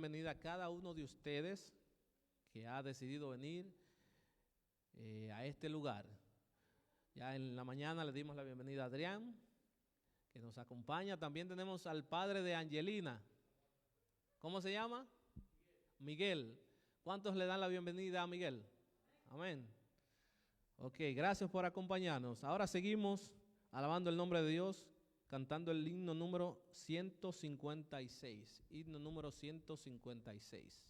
bienvenida a cada uno de ustedes que ha decidido venir a este lugar. Ya en la mañana le dimos la bienvenida a Adrián, que nos acompaña. También tenemos al padre de Angelina. ¿Cómo se llama? Miguel. ¿Cuántos le dan la bienvenida a Miguel? Amén. Ok, gracias por acompañarnos. Ahora seguimos alabando el nombre de Dios, cantando el himno número 156. Himno número 156.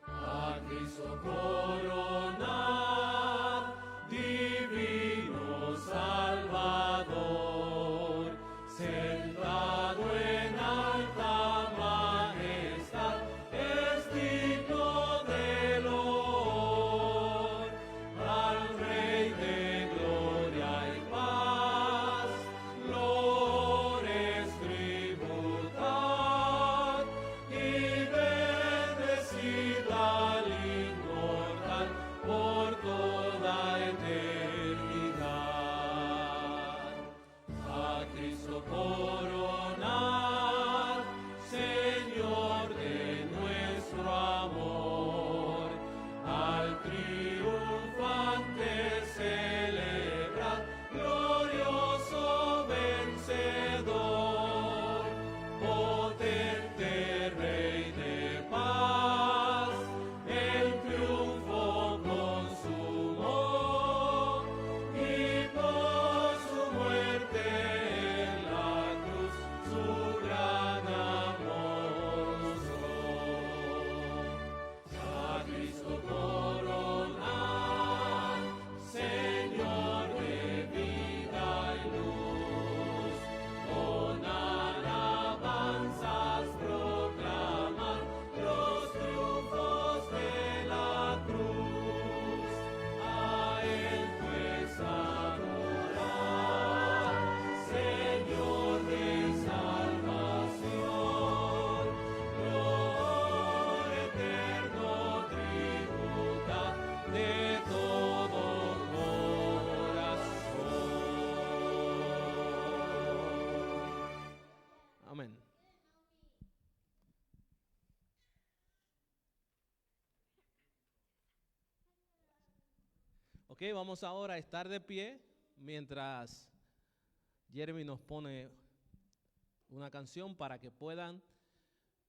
A Cristo coronad, divino Salvador, sentado en alta majestad, es digno de loor. Al Rey de gloria y paz, lores tributad, y bendecid al inmortal por toda eternidad. A Cristo coronad, Señor de nuestro amor, al triunfante celebrad, glorioso vencedor, potente Rey de paz, el triunfo consumó, y por su muerte en la cruz su gran amor mostró. A Cristo coronad, Señor de vida y luz, con alabanzas proclamad los triunfos de la cruz. A Él pues adorad, Señor de salvación, gloria eterno tributa de todo corazón. Amén. Ok, vamos ahora a estar de pie mientras Jeremy nos pone una canción para que puedan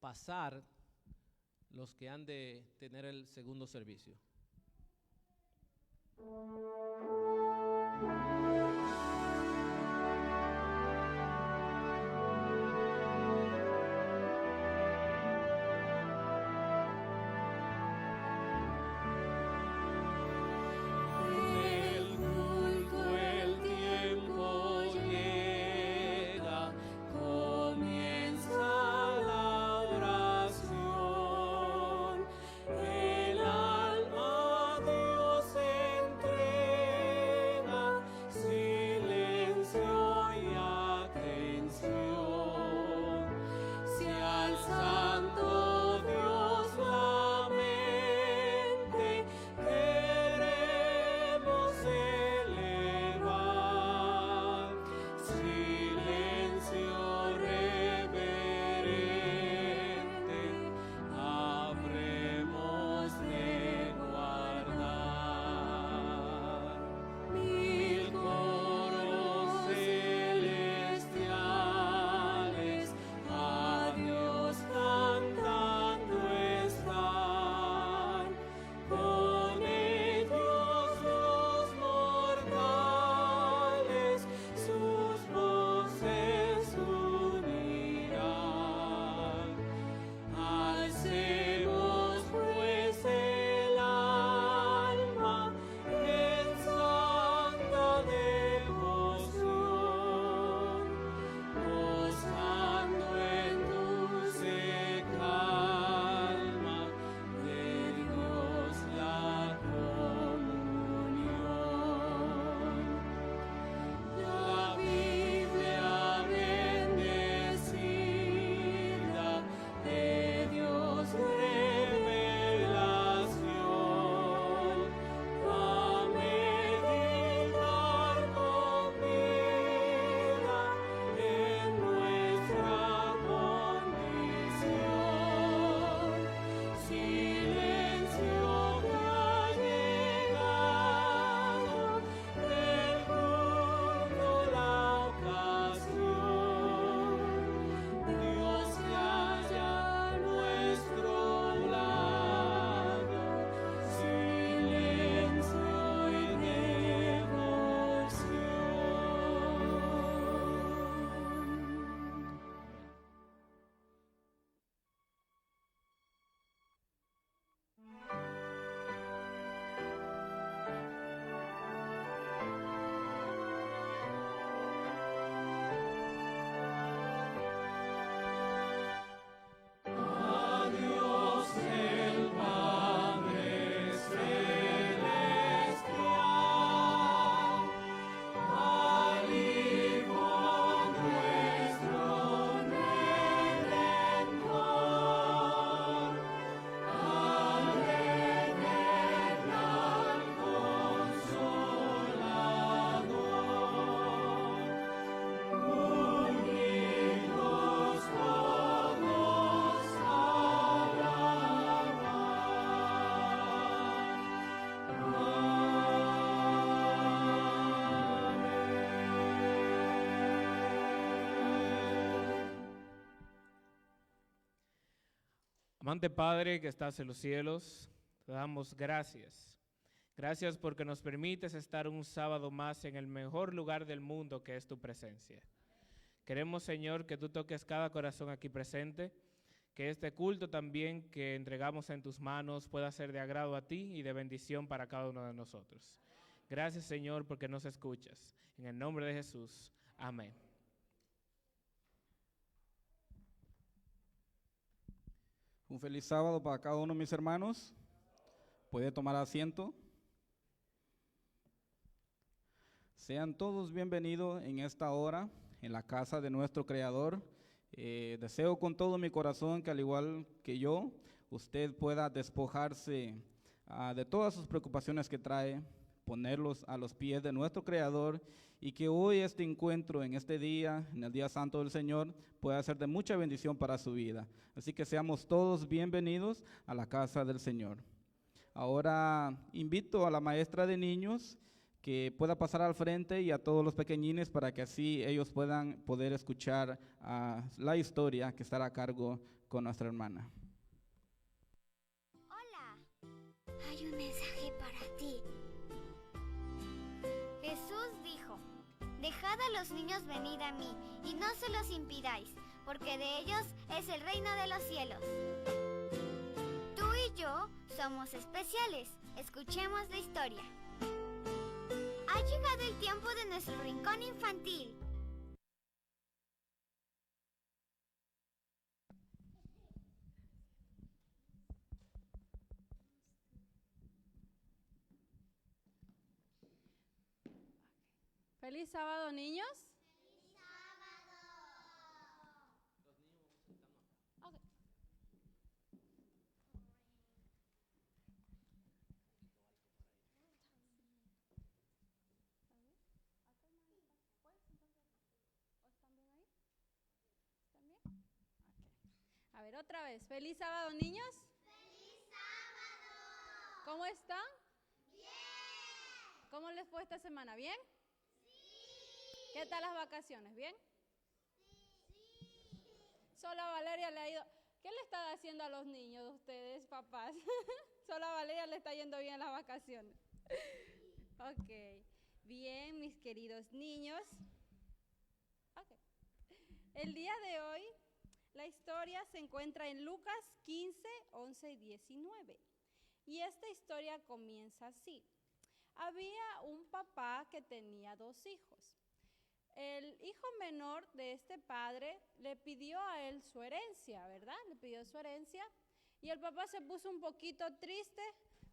pasar los que han de tener el segundo servicio. El culto, el tiempo llega, comienza la oración. El alma Amante Padre que estás en los cielos, te damos gracias. Gracias porque nos permites estar un sábado más en el mejor lugar del mundo que es tu presencia. Queremos, Señor, que tú toques cada corazón aquí presente, que este culto también que entregamos en tus manos pueda ser de agrado a ti y de bendición para cada uno de nosotros. Gracias, Señor, porque nos escuchas. En el nombre de Jesús. Amén. Un feliz sábado para cada uno de mis hermanos. Puede tomar asiento. Sean todos bienvenidos en esta hora en la casa de nuestro Creador. Deseo con todo mi corazón que al igual que yo, usted pueda despojarse de todas sus preocupaciones que trae, ponerlos a los pies de nuestro Creador y que hoy este encuentro en este día, en el Día Santo del Señor, pueda ser de mucha bendición para su vida. Así que seamos todos bienvenidos a la casa del Señor. Ahora invito a la maestra de niños que pueda pasar al frente y a todos los pequeñines para que así ellos puedan poder escuchar la historia que estará a cargo con nuestra hermana. Hola, hay un mensaje para ti. Jesús dijo: dejad a los niños venir a mí y no se los impidáis, porque de ellos es el reino de los cielos. Tú y yo somos especiales. Escuchemos la historia. Ha llegado el tiempo de nuestro rincón infantil. Feliz sábado, niños. ¡Feliz sábado! Okay. A ver, otra vez. Feliz sábado, niños. ¡Feliz sábado! ¿Cómo están? ¡Bien! ¿Cómo les fue esta semana? ¿Bien? ¡Sí! ¿Qué tal las vacaciones? ¿Bien? ¡Sí! Solo a Valeria le ha ido... ¿Qué le están haciendo a los niños de ustedes, papás? Solo a Valeria le está yendo bien las vacaciones. Ok. Bien, mis queridos niños. Ok. El día de hoy, la historia se encuentra en Lucas 15, 11 y 19. Y esta historia comienza así. Había un papá que tenía 2 hijos. El hijo menor de este padre le pidió a él su herencia, ¿verdad? Le pidió su herencia y el papá se puso un poquito triste,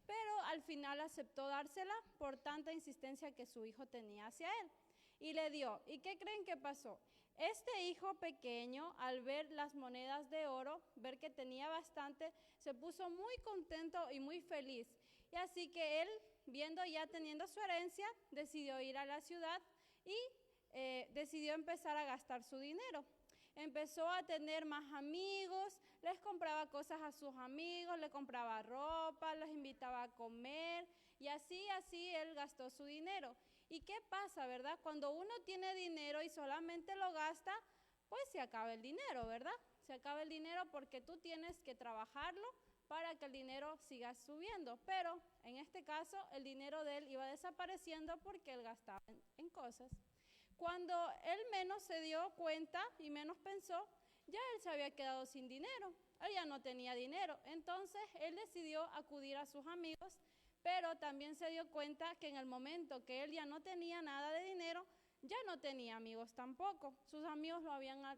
pero al final aceptó dársela por tanta insistencia que su hijo tenía hacia él. Y le dio. ¿Y qué creen que pasó? Este hijo pequeño, al ver las monedas de oro, ver que tenía bastante, se puso muy contento y muy feliz. Y así que él, viendo ya teniendo su herencia, decidió ir a la ciudad y decidió empezar a gastar su dinero. Empezó a tener más amigos, les compraba cosas a sus amigos, le compraba ropa, los invitaba a comer y así él gastó su dinero. ¿Y qué pasa, verdad? Cuando uno tiene dinero y solamente lo gasta, pues se acaba el dinero, ¿verdad? Se acaba el dinero porque tú tienes que trabajarlo para que el dinero siga subiendo. Pero en este caso el dinero de él iba desapareciendo porque él gastaba en cosas. Cuando él menos se dio cuenta y menos pensó, ya él se había quedado sin dinero. Él ya no tenía dinero. Entonces él decidió acudir a sus amigos, pero también se dio cuenta que en el momento que él ya no tenía nada de dinero, ya no tenía amigos tampoco. Sus amigos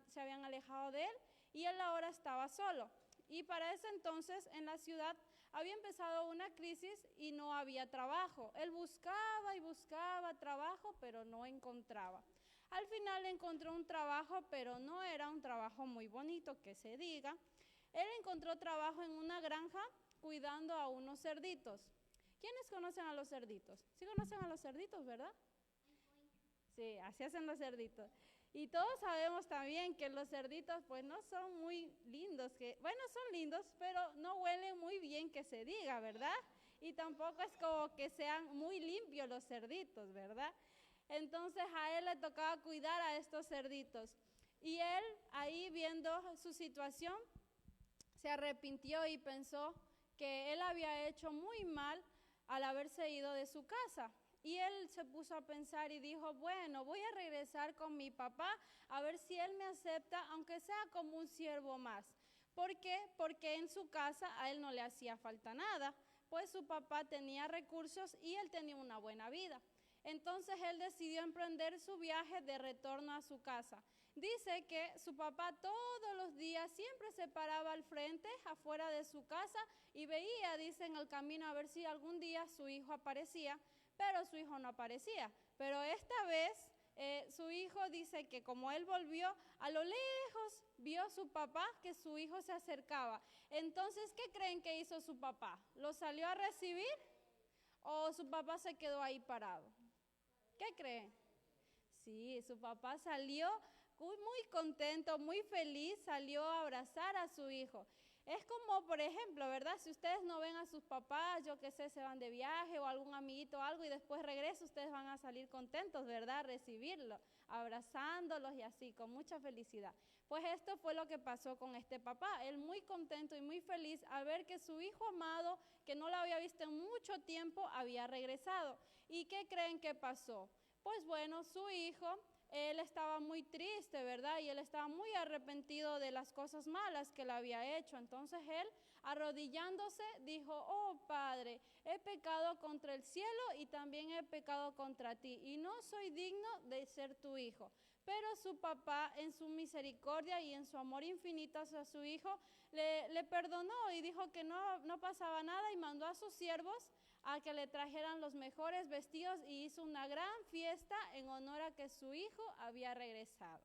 se habían alejado de él y él ahora estaba solo. Y para ese entonces en la ciudad había empezado una crisis y no había trabajo. Él buscaba y buscaba trabajo, pero no encontraba. Al final encontró un trabajo, pero no era un trabajo muy bonito, que se diga. Él encontró trabajo en una granja cuidando a unos cerditos. ¿Quiénes conocen a los cerditos? Sí conocen a los cerditos, ¿verdad? Sí, así hacen los cerditos. Y todos sabemos también que los cerditos pues no son muy lindos, bueno, son lindos, pero no huelen muy bien que se diga, ¿verdad? Y tampoco es como que sean muy limpios los cerditos, ¿verdad? Entonces a él le tocaba cuidar a estos cerditos. Y él ahí viendo su situación, se arrepintió y pensó que él había hecho muy mal al haberse ido de su casa. Y él se puso a pensar y dijo, bueno, voy a regresar con mi papá a ver si él me acepta, aunque sea como un siervo más. ¿Por qué? Porque en su casa a él no le hacía falta nada, pues su papá tenía recursos y él tenía una buena vida. Entonces él decidió emprender su viaje de retorno a su casa. Dice que su papá todos los días siempre se paraba al frente, afuera de su casa, y veía, dice, en el camino a ver si algún día su hijo aparecía, pero su hijo no aparecía. Pero esta vez su hijo dice que como él volvió, a lo lejos vio su papá que su hijo se acercaba. Entonces, ¿qué creen que hizo su papá? ¿Lo salió a recibir o su papá se quedó ahí parado? ¿Qué creen? Sí, su papá salió muy contento, muy feliz, salió a abrazar a su hijo. Es como, por ejemplo, ¿verdad? Si ustedes no ven a sus papás, yo qué sé, se van de viaje o algún amiguito o algo y después regresan, ustedes van a salir contentos, ¿verdad? A recibirlo, abrazándolos y así, con mucha felicidad. Pues esto fue lo que pasó con este papá. Él muy contento y muy feliz al ver que su hijo amado, que no lo había visto en mucho tiempo, había regresado. ¿Y qué creen que pasó? Pues bueno, su hijo, él estaba muy triste, ¿verdad? Y él estaba muy arrepentido de las cosas malas que él había hecho. Entonces él, arrodillándose, dijo, oh Padre, he pecado contra el cielo y también he pecado contra ti, y no soy digno de ser tu hijo. Pero su papá, en su misericordia y en su amor infinito hacia su hijo, le perdonó y dijo que no pasaba nada, y mandó a sus siervos a que le trajeran los mejores vestidos y hizo una gran fiesta en honor a que su hijo había regresado.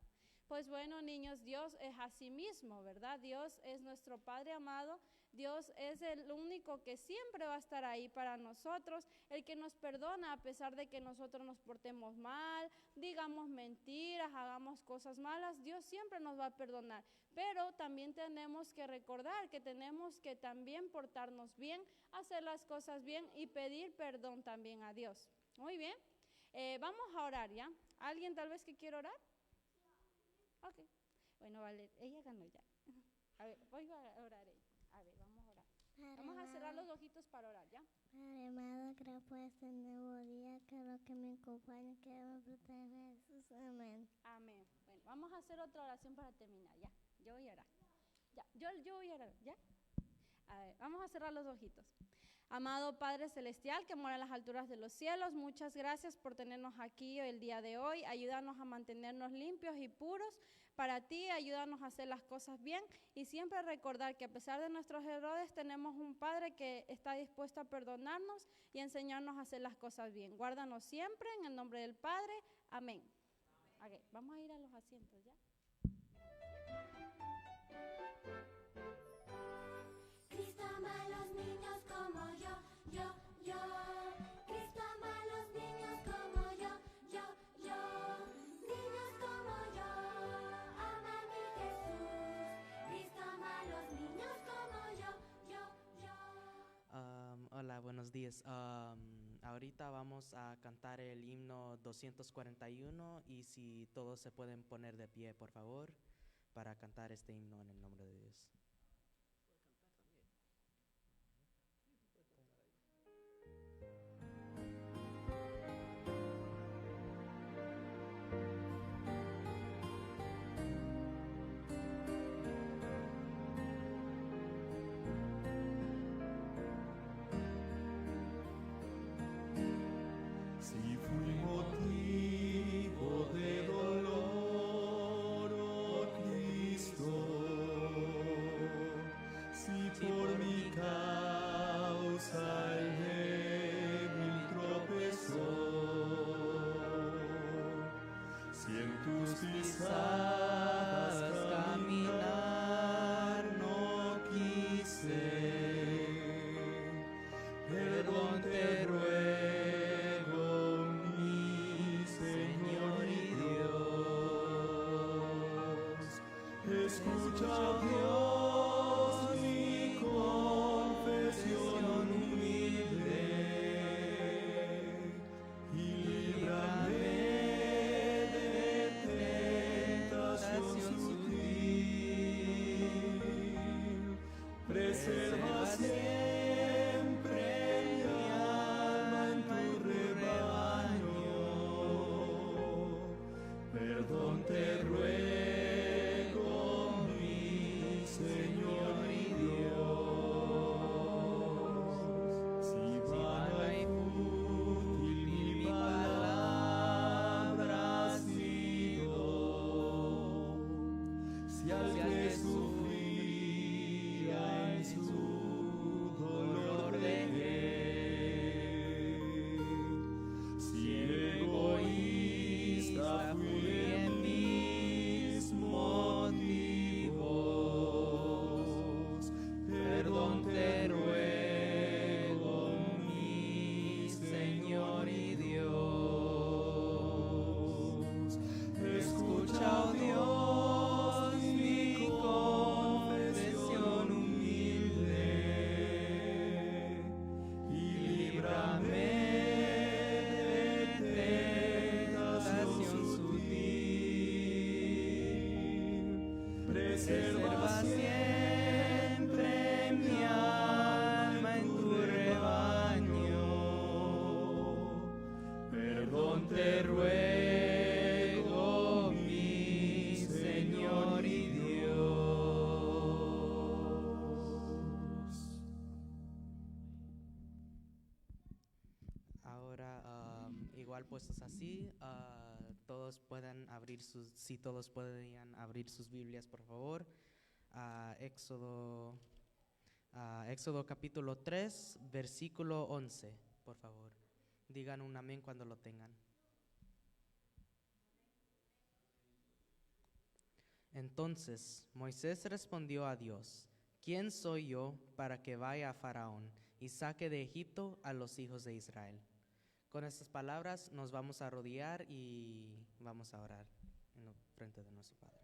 Pues bueno, niños, Dios es así mismo, ¿verdad? Dios es nuestro Padre amado. Dios es el único que siempre va a estar ahí para nosotros, el que nos perdona a pesar de que nosotros nos portemos mal, digamos mentiras, hagamos cosas malas. Dios siempre nos va a perdonar, pero también tenemos que recordar que tenemos que también portarnos bien, hacer las cosas bien y pedir perdón también a Dios. Muy bien, vamos a orar, ¿ya? ¿Alguien tal vez que quiera orar? Ok, bueno, vale, ella ganó ya. A ver, voy a orar ella. A ver, vamos a orar. Vamos a cerrar los ojitos para orar, ¿ya? Padre amado, gracias por este nuevo día, que lo que me acompañe, que me proteja Jesús. Amén. Amén. Bueno, vamos a hacer otra oración para terminar, ¿ya? Yo voy a orar. Ya, yo voy a orar, ¿ya? A ver, vamos a cerrar los ojitos. Amado Padre Celestial, que mora en las alturas de los cielos, muchas gracias por tenernos aquí el día de hoy. Ayúdanos a mantenernos limpios y puros para ti, ayúdanos a hacer las cosas bien y siempre recordar que a pesar de nuestros errores tenemos un Padre que está dispuesto a perdonarnos y enseñarnos a hacer las cosas bien. Guárdanos siempre en el nombre del Padre. Amén. Okay, vamos a ir a los asientos, ¿ya? Cristo ama a los niños como yo. Cristo ama a los niños como yo. Niños como yo, ama mi Jesús. Cristo ama a los niños como yo. Hola, buenos días. Ahorita vamos a cantar el himno 241 y si todos se pueden poner de pie, por favor, para cantar este himno en el nombre de Dios. Si fui motivo de dolor, oh Cristo, si por mi causa el débil tropezó, si en tus pisadas caminar no quise, perdón te ruego, mi Señor y Dios. Escucha, Dios, mi confesión humilde y líbrame de tentación sutil. y al que sufría en su dolor dejé. Si egoísta fui en mis motivos, perdón te ruego, mi Señor y Dios. Escucha, oh Dios, mi confesión humilde y líbrame de tentación sutil. Preserva siempre mi alma en tu rebaño. Perdón te ruego, mi Señor y Dios. Ahora, igual puestos así, todos puedan abrir si todos podrían abrir sus Biblias, por favor. Éxodo capítulo 3, versículo 11, por favor. Digan un amén cuando lo tengan. Entonces Moisés respondió a Dios: ¿Quién soy yo para que vaya a Faraón y saque de Egipto a los hijos de Israel? Con estas palabras nos vamos a arrodillar y vamos a orar en frente de nuestro Padre.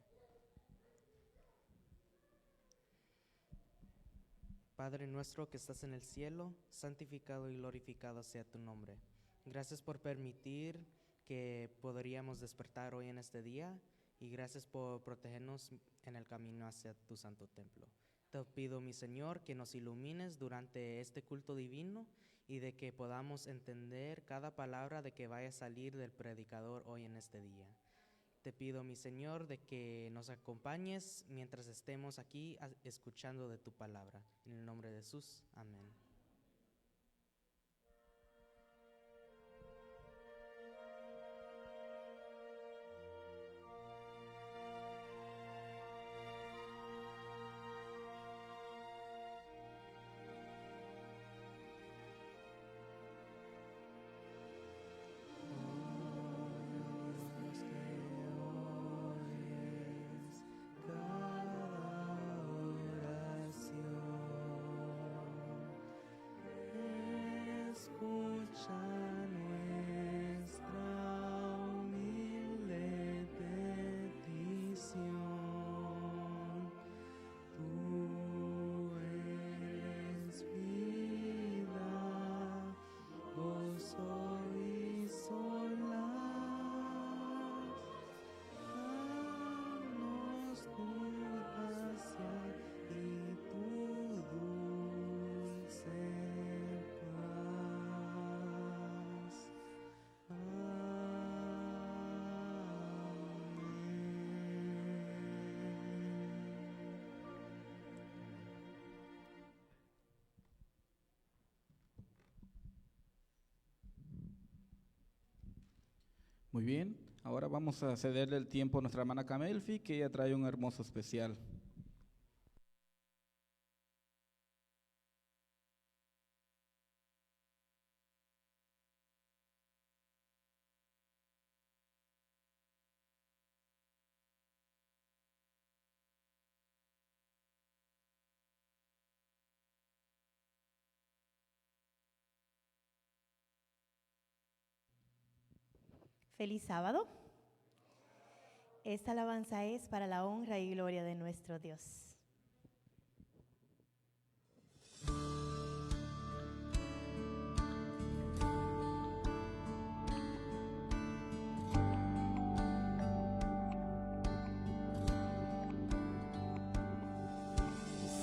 Padre nuestro que estás en el cielo, santificado y glorificado sea tu nombre. Gracias por permitir que podríamos despertar hoy en este día y gracias por protegernos en el camino hacia tu santo templo. Te pido, mi Señor, que nos ilumines durante este culto divino y de que podamos entender cada palabra de que vaya a salir del predicador hoy en este día. Te pido, mi Señor, de que nos acompañes mientras estemos aquí escuchando de tu palabra. En el nombre de Jesús, amén. Muy bien, ahora vamos a cederle el tiempo a nuestra hermana Camelfi, que ella trae un hermoso especial. Feliz sábado. Esta alabanza es para la honra y gloria de nuestro Dios.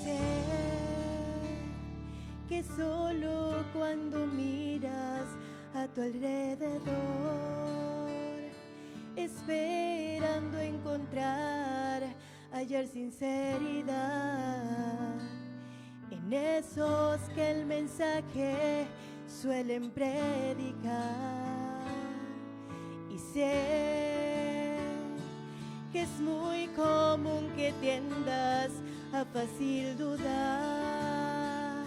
Sé que solo cuando miras a tu alrededor, esperando encontrar, hallar sinceridad en esos que el mensaje suelen predicar. Y sé que es muy común que tiendas a fácil dudar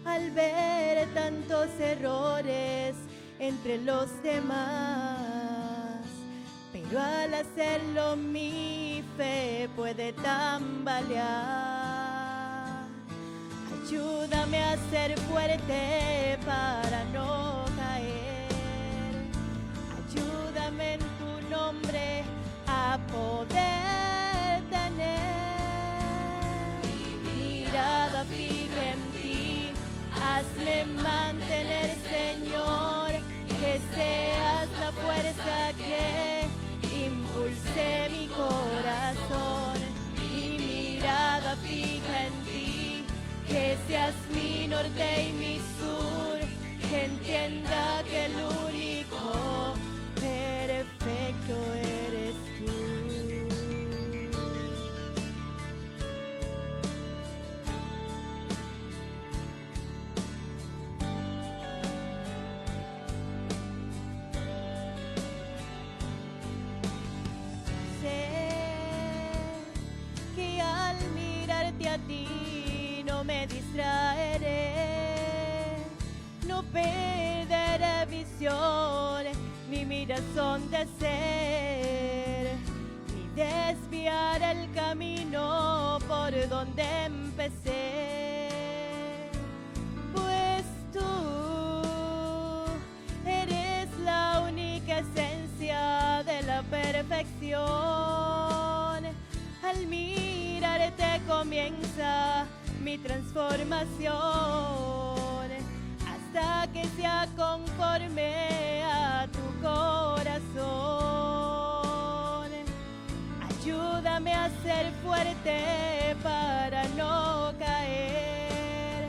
al ver tantos errores entre los demás, pero al hacerlo mi fe puede tambalear. Ayúdame a ser fuerte para no caer, ayúdame en tu nombre a poder tener mi mirada fija en ti. Hazme mantener, Señor, que seas la fuerza que impulse mi corazón. Mi mirada fija en ti, que seas mi norte y mi sur, que entienda que el único perfecto eres tú. Sé que al mirarte a ti no me distraeré, no perderé visión ni mi razón de ser, ni desviar el camino por donde empecé, pues tú eres la única esencia de la perfección. Al mirarte comienza mi transformación, hasta que sea conforme a tu corazón. Ayúdame a ser fuerte para no caer,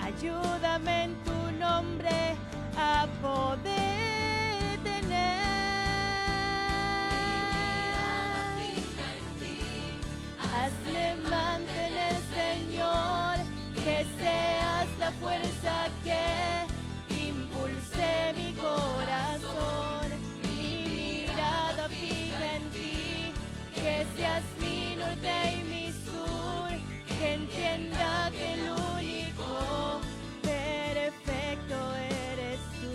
ayúdame en tu nombre a poder tener. Hazme mantener, Señor, que seas la fuerza que impulse mi corazón. Mi mirada fija en ti, que seas mi norte y mi sur, que entienda que el único perfecto eres tú.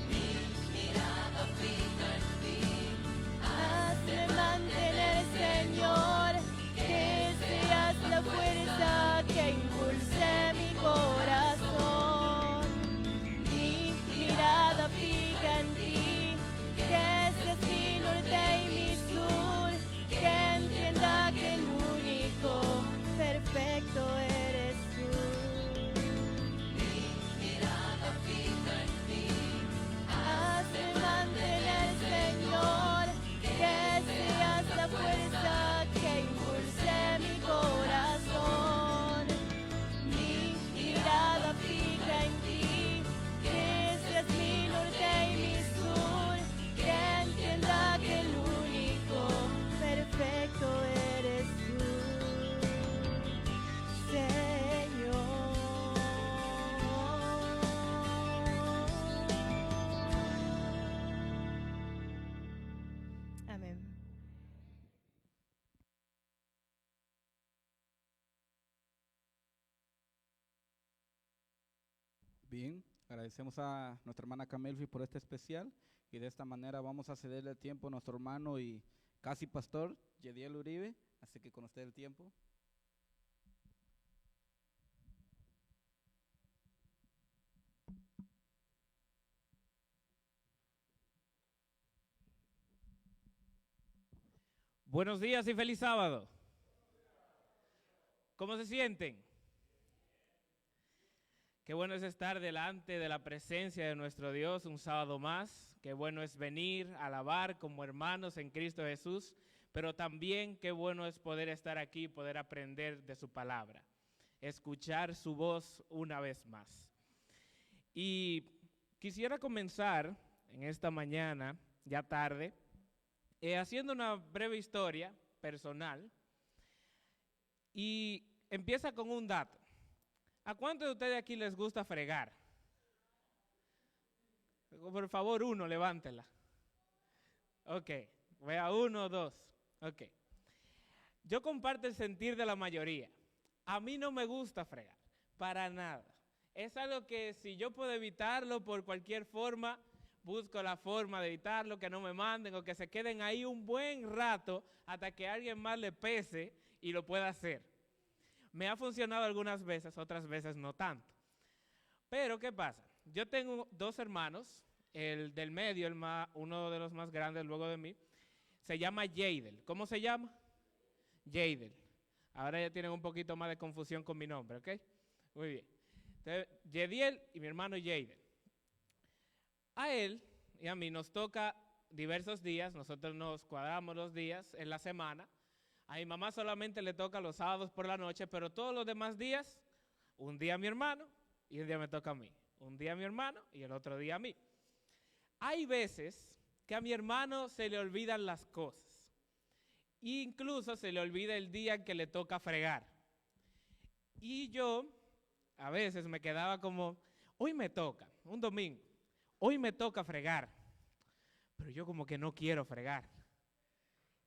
Mi mirada fija en ti, hazme mantener, Señor, que seas la fuerza que impulse mi corazón. Mi mirada fija en ti, que seas mi norte y mi sur, que entienda que el único perfecto eres tú. Mi mirada fija en ti, hazme mantener, Señor, que seas la fuerza que impulse mi corazón. Mi mirada fija en ti, que seas mi norte y mi sur, que entienda que el único perfecto eres tú, Señor. Amén. Bien, agradecemos a nuestra hermana Camelfi por este especial y de esta manera vamos a cederle el tiempo a nuestro hermano y casi pastor, Yediel Uribe, así que con usted el tiempo. Buenos días y feliz sábado. ¿Cómo se sienten? Qué bueno es estar delante de la presencia de nuestro Dios un sábado más. Qué bueno es venir a alabar como hermanos en Cristo Jesús, pero también qué bueno es poder estar aquí y poder aprender de su palabra, escuchar su voz una vez más. Y quisiera comenzar en esta mañana, ya tarde, haciendo una breve historia personal y empieza con un dato. ¿A cuántos de ustedes aquí les gusta fregar? Por favor, uno, levántela. Ok, Vea, 1, 2. Ok. Yo comparto el sentir de la mayoría. A mí no me gusta fregar, para nada. Es algo que si yo puedo evitarlo por cualquier forma, busco la forma de evitarlo, que no me manden o que se queden ahí un buen rato hasta que alguien más le pese y lo pueda hacer. Me ha funcionado algunas veces, otras veces no tanto. Pero, ¿qué pasa? Yo tengo 2 hermanos, el del medio, uno de los más grandes luego de mí, se llama Jadel. ¿Cómo se llama? Jadel. Ahora ya tienen un poquito más de confusión con mi nombre, ¿ok? Muy bien. Entonces, Jadiel y mi hermano Jadel. A él y a mí nos toca diversos días, nosotros nos cuadramos los días en la semana. A mi mamá solamente le toca los sábados por la noche, pero todos los demás días, un día a mi hermano y un día me toca a mí. Un día a mi hermano y el otro día a mí. Hay veces que a mi hermano se le olvidan las cosas. Incluso se le olvida el día en que le toca fregar. Y yo a veces me quedaba como, hoy me toca, un domingo, hoy me toca fregar. Pero yo como que no quiero fregar.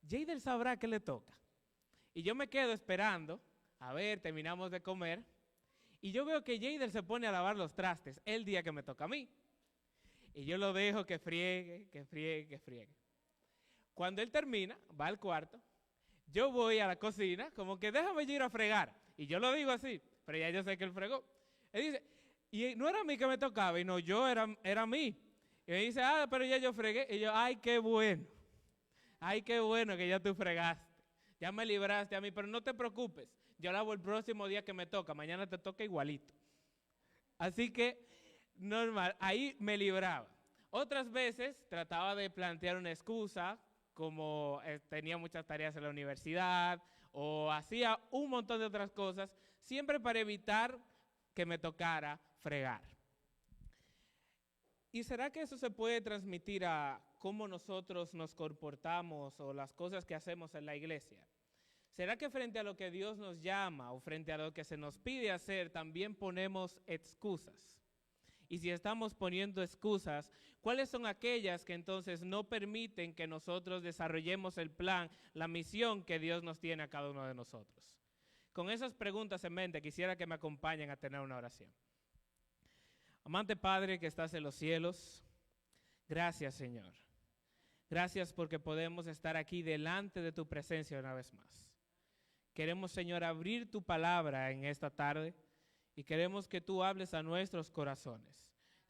Jadel sabrá que le toca. Y yo me quedo esperando, a ver, terminamos de comer, y yo veo que Jadel se pone a lavar los trastes el día que me toca a mí. Y yo lo dejo que friegue, que friegue, que friegue. Cuando él termina, va al cuarto, yo voy a la cocina, como que déjame yo ir a fregar. Y yo lo digo así, pero ya yo sé que él fregó. Él dice, y no era a mí que me tocaba, y no, yo era a mí. Y me dice, pero ya yo fregué. Y yo, ay, qué bueno que ya tú fregaste. Ya me libraste a mí, pero no te preocupes. Yo lavo el próximo día que me toca, mañana te toca igualito. Así que, normal, ahí me libraba. Otras veces trataba de plantear una excusa, como tenía muchas tareas en la universidad, o hacía un montón de otras cosas, siempre para evitar que me tocara fregar. ¿Y será que eso se puede transmitir a cómo nosotros nos comportamos o las cosas que hacemos en la iglesia? ¿Será que frente a lo que Dios nos llama o frente a lo que se nos pide hacer también ponemos excusas? Y si estamos poniendo excusas, ¿cuáles son aquellas que entonces no permiten que nosotros desarrollemos el plan, la misión que Dios nos tiene a cada uno de nosotros? Con esas preguntas en mente, quisiera que me acompañen a tener una oración. Amante Padre que estás en los cielos, gracias Señor. Gracias porque podemos estar aquí delante de tu presencia una vez más. Queremos, Señor, abrir tu palabra en esta tarde y queremos que tú hables a nuestros corazones.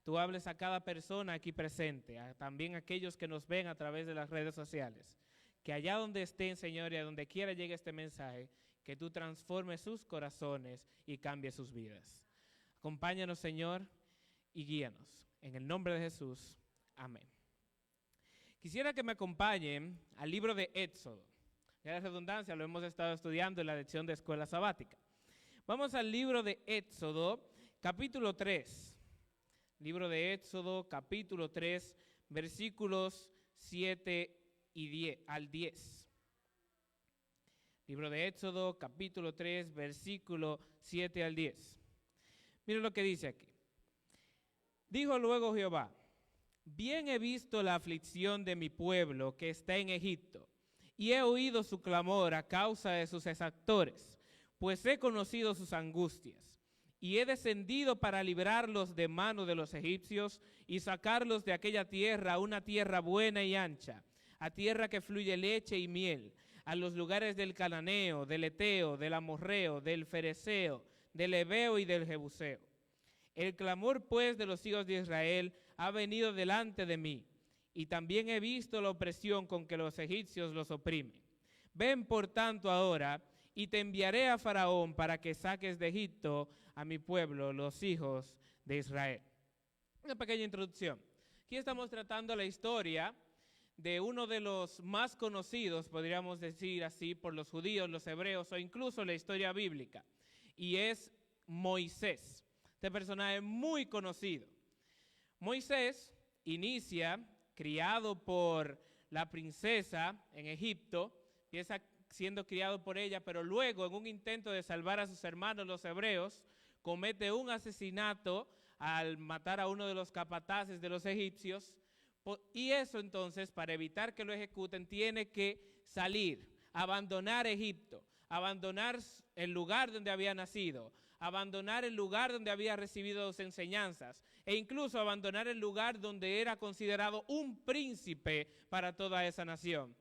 Tú hables a cada persona aquí presente, también a aquellos que nos ven a través de las redes sociales. Que allá donde estén, Señor, y a donde quiera llegue este mensaje, que tú transformes sus corazones y cambies sus vidas. Acompáñanos, Señor, y guíanos. En el nombre de Jesús, amén. Quisiera que me acompañen al libro de Éxodo. Ya la redundancia lo hemos estado estudiando en la lección de escuela sabática. Vamos al libro de Éxodo, capítulo 3. Libro de Éxodo, capítulo 3, versículos 7 al 10. Libro de Éxodo, capítulo 3, versículo 7 al 10. Miren lo que dice aquí. Dijo luego Jehová, bien he visto la aflicción de mi pueblo que está en Egipto, y he oído su clamor a causa de sus exactores, pues he conocido sus angustias, y he descendido para librarlos de mano de los egipcios y sacarlos de aquella tierra a una tierra buena y ancha, a tierra que fluye leche y miel, a los lugares del cananeo, del eteo, del amorreo, del fereceo, del heveo y del jebuseo. El clamor pues de los hijos de Israel ha venido delante de mí, y también he visto la opresión con que los egipcios los oprimen. Ven por tanto ahora, y te enviaré a Faraón para que saques de Egipto a mi pueblo, los hijos de Israel. Una pequeña introducción. Aquí estamos tratando la historia de uno de los más conocidos, podríamos decir así, por los judíos, los hebreos o incluso la historia bíblica, y es Moisés. Este personaje muy conocido. Moisés inicia criado por la princesa en Egipto, empieza siendo criado por ella, pero luego en un intento de salvar a sus hermanos los hebreos, comete un asesinato al matar a uno de los capataces de los egipcios, Y eso entonces, para evitar que lo ejecuten, tiene que salir, abandonar Egipto, abandonar el lugar donde había nacido, abandonar el lugar donde había recibido sus enseñanzas e incluso abandonar el lugar donde era considerado un príncipe para toda esa nación.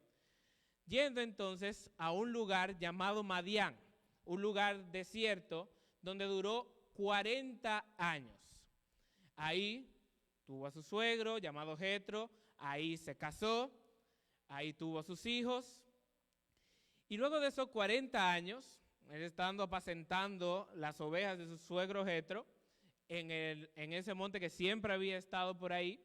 Yendo entonces a un lugar llamado Madián, un lugar desierto donde duró 40 años. Ahí tuvo a su suegro llamado Jetro, ahí se casó, ahí tuvo a sus hijos. Y luego de esos 40 años, él estando apacentando las ovejas de su suegro Jetro, en ese monte que siempre había estado por ahí,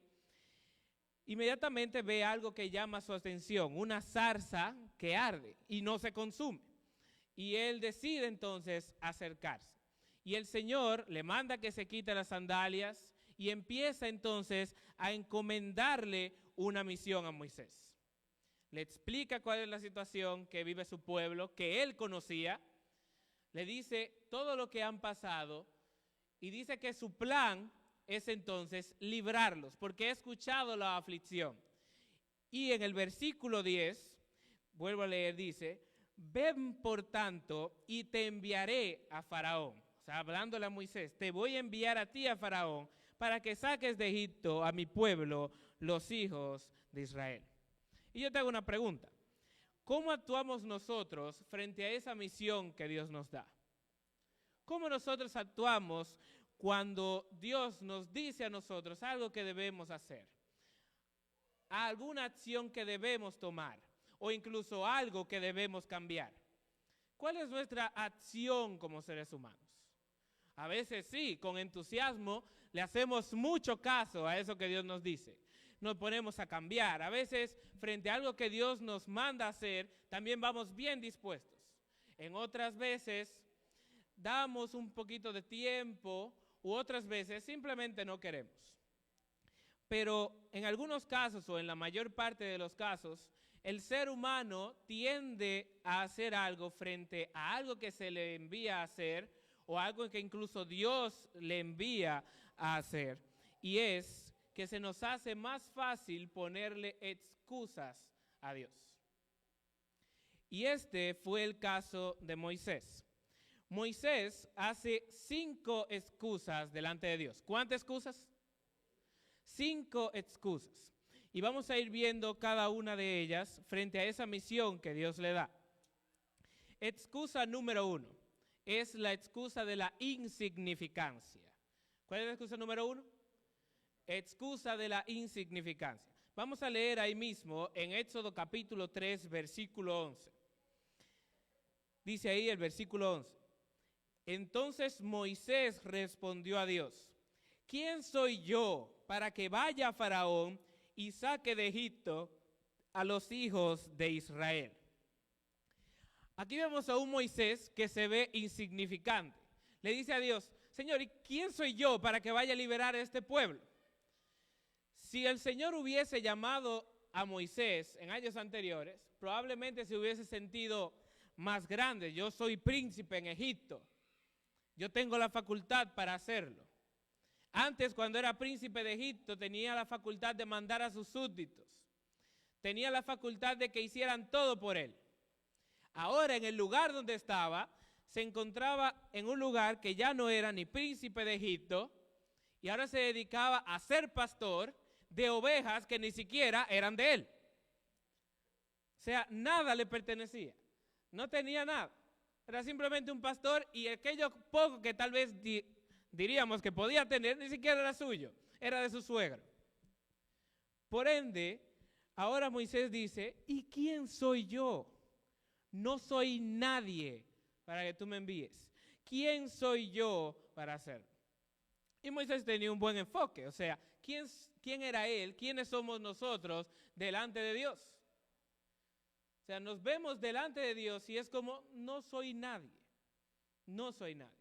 inmediatamente ve algo que llama su atención, una zarza que arde y no se consume. Y él decide entonces acercarse. Y el Señor le manda que se quite las sandalias y empieza entonces a encomendarle una misión a Moisés. Le explica cuál es la situación que vive su pueblo, que él conocía. Le dice todo lo que han pasado y dice que su plan es entonces librarlos, porque he escuchado la aflicción. Y en el versículo 10, vuelvo a leer, dice, ven por tanto y te enviaré a Faraón. O sea, hablándole a Moisés, te voy a enviar a ti a Faraón para que saques de Egipto a mi pueblo, los hijos de Israel. Y yo te hago una pregunta. ¿Cómo actuamos nosotros frente a esa misión que Dios nos da? ¿Cómo nosotros actuamos cuando Dios nos dice a nosotros algo que debemos hacer? Alguna acción que debemos tomar o incluso algo que debemos cambiar. ¿Cuál es nuestra acción como seres humanos? A veces sí, con entusiasmo le hacemos mucho caso a eso que Dios nos dice. Nos ponemos a cambiar. A veces, frente a algo que Dios nos manda a hacer, también vamos bien dispuestos. En otras veces, damos un poquito de tiempo, u otras veces simplemente no queremos. Pero en algunos casos, o en la mayor parte de los casos, el ser humano tiende a hacer algo frente a algo que se le envía a hacer, o algo que incluso Dios le envía a hacer. Y es que se nos hace más fácil ponerle excusas a Dios. Y este fue el caso de Moisés. Moisés hace 5 excusas delante de Dios. ¿Cuántas excusas? 5 excusas. Y vamos a ir viendo cada una de ellas frente a esa misión que Dios le da. Excusa número 1 es la excusa de la insignificancia. ¿Cuál es la excusa número 1? Excusa de la insignificancia. Vamos a leer ahí mismo en Éxodo capítulo 3, versículo 11. Dice ahí el versículo 11. Entonces Moisés respondió a Dios, ¿quién soy yo para que vaya a Faraón y saque de Egipto a los hijos de Israel? Aquí vemos a un Moisés que se ve insignificante. Le dice a Dios, Señor, ¿y quién soy yo para que vaya a liberar a este pueblo? Si el Señor hubiese llamado a Moisés en años anteriores, probablemente se hubiese sentido más grande. Yo soy príncipe en Egipto. Yo tengo la facultad para hacerlo. Antes, cuando era príncipe de Egipto, tenía la facultad de mandar a sus súbditos. Tenía la facultad de que hicieran todo por él. Ahora, en el lugar donde estaba, se encontraba en un lugar que ya no era ni príncipe de Egipto, y ahora se dedicaba a ser pastor de ovejas que ni siquiera eran de él. O sea, nada le pertenecía. No tenía nada. Era simplemente un pastor y aquello poco que tal vez diríamos que podía tener, ni siquiera era suyo. Era de su suegro. Por ende, ahora Moisés dice, ¿y quién soy yo? No soy nadie para que tú me envíes. ¿Quién soy yo para hacerlo? Y Moisés tenía un buen enfoque. O sea, ¿quién era él? ¿Quiénes somos nosotros delante de Dios? O sea, nos vemos delante de Dios y es como, no soy nadie. No soy nadie.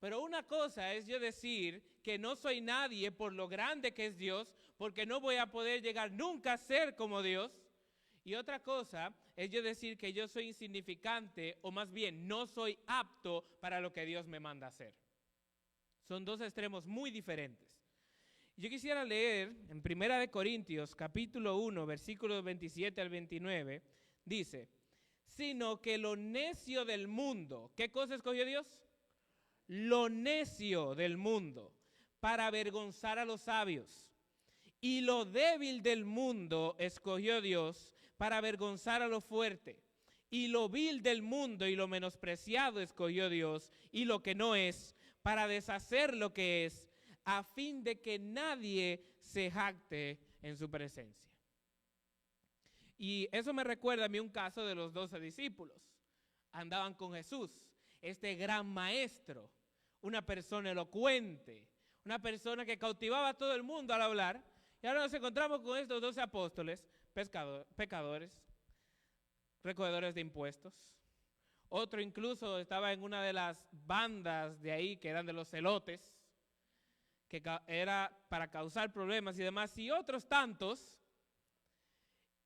Pero una cosa es yo decir que no soy nadie por lo grande que es Dios, porque no voy a poder llegar nunca a ser como Dios. Y otra cosa es yo decir que yo soy insignificante, o más bien no soy apto para lo que Dios me manda a hacer. Son dos extremos muy diferentes. Yo quisiera leer en 1 Corintios, capítulo 1, versículos 27 al 29, dice, sino que lo necio del mundo, ¿qué cosa escogió Dios? Lo necio del mundo, para avergonzar a los sabios. Y lo débil del mundo escogió Dios para avergonzar a lo fuerte. Y lo vil del mundo y lo menospreciado escogió Dios, y lo que no es, para deshacer lo que es, a fin de que nadie se jacte en su presencia. Y eso me recuerda a mí un caso de los 12 discípulos. Andaban con Jesús, este gran maestro, una persona elocuente, una persona que cautivaba a todo el mundo al hablar. Y ahora nos encontramos con estos 12 apóstoles, pecadores, recogedores de impuestos. Otro incluso estaba en una de las bandas de ahí, que eran de los celotes, que era para causar problemas y demás, y otros tantos.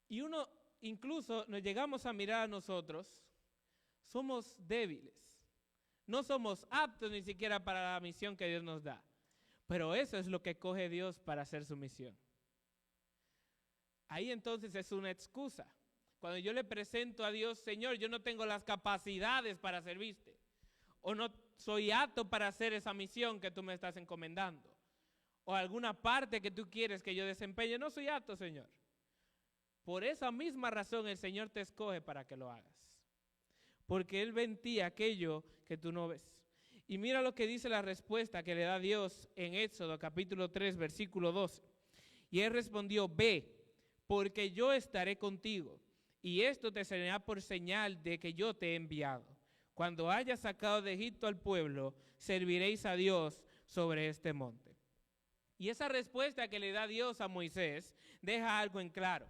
Y uno incluso nos llegamos a mirar a nosotros, somos débiles, no somos aptos ni siquiera para la misión que Dios nos da. Pero eso es lo que coge Dios para hacer su misión. Ahí entonces es una excusa. Cuando yo le presento a Dios, Señor, yo no tengo las capacidades para servirte, o no soy apto para hacer esa misión que tú me estás encomendando, o alguna parte que tú quieres que yo desempeñe, no soy apto, Señor. Por esa misma razón el Señor te escoge para que lo hagas, porque Él ve en ti aquello que tú no ves. Y mira lo que dice la respuesta que le da Dios en Éxodo capítulo 3, versículo 12. Y Él respondió, ve, porque yo estaré contigo, y esto te será por señal de que yo te he enviado. Cuando hayas sacado de Egipto al pueblo, serviréis a Dios sobre este monte. Y esa respuesta que le da Dios a Moisés deja algo en claro.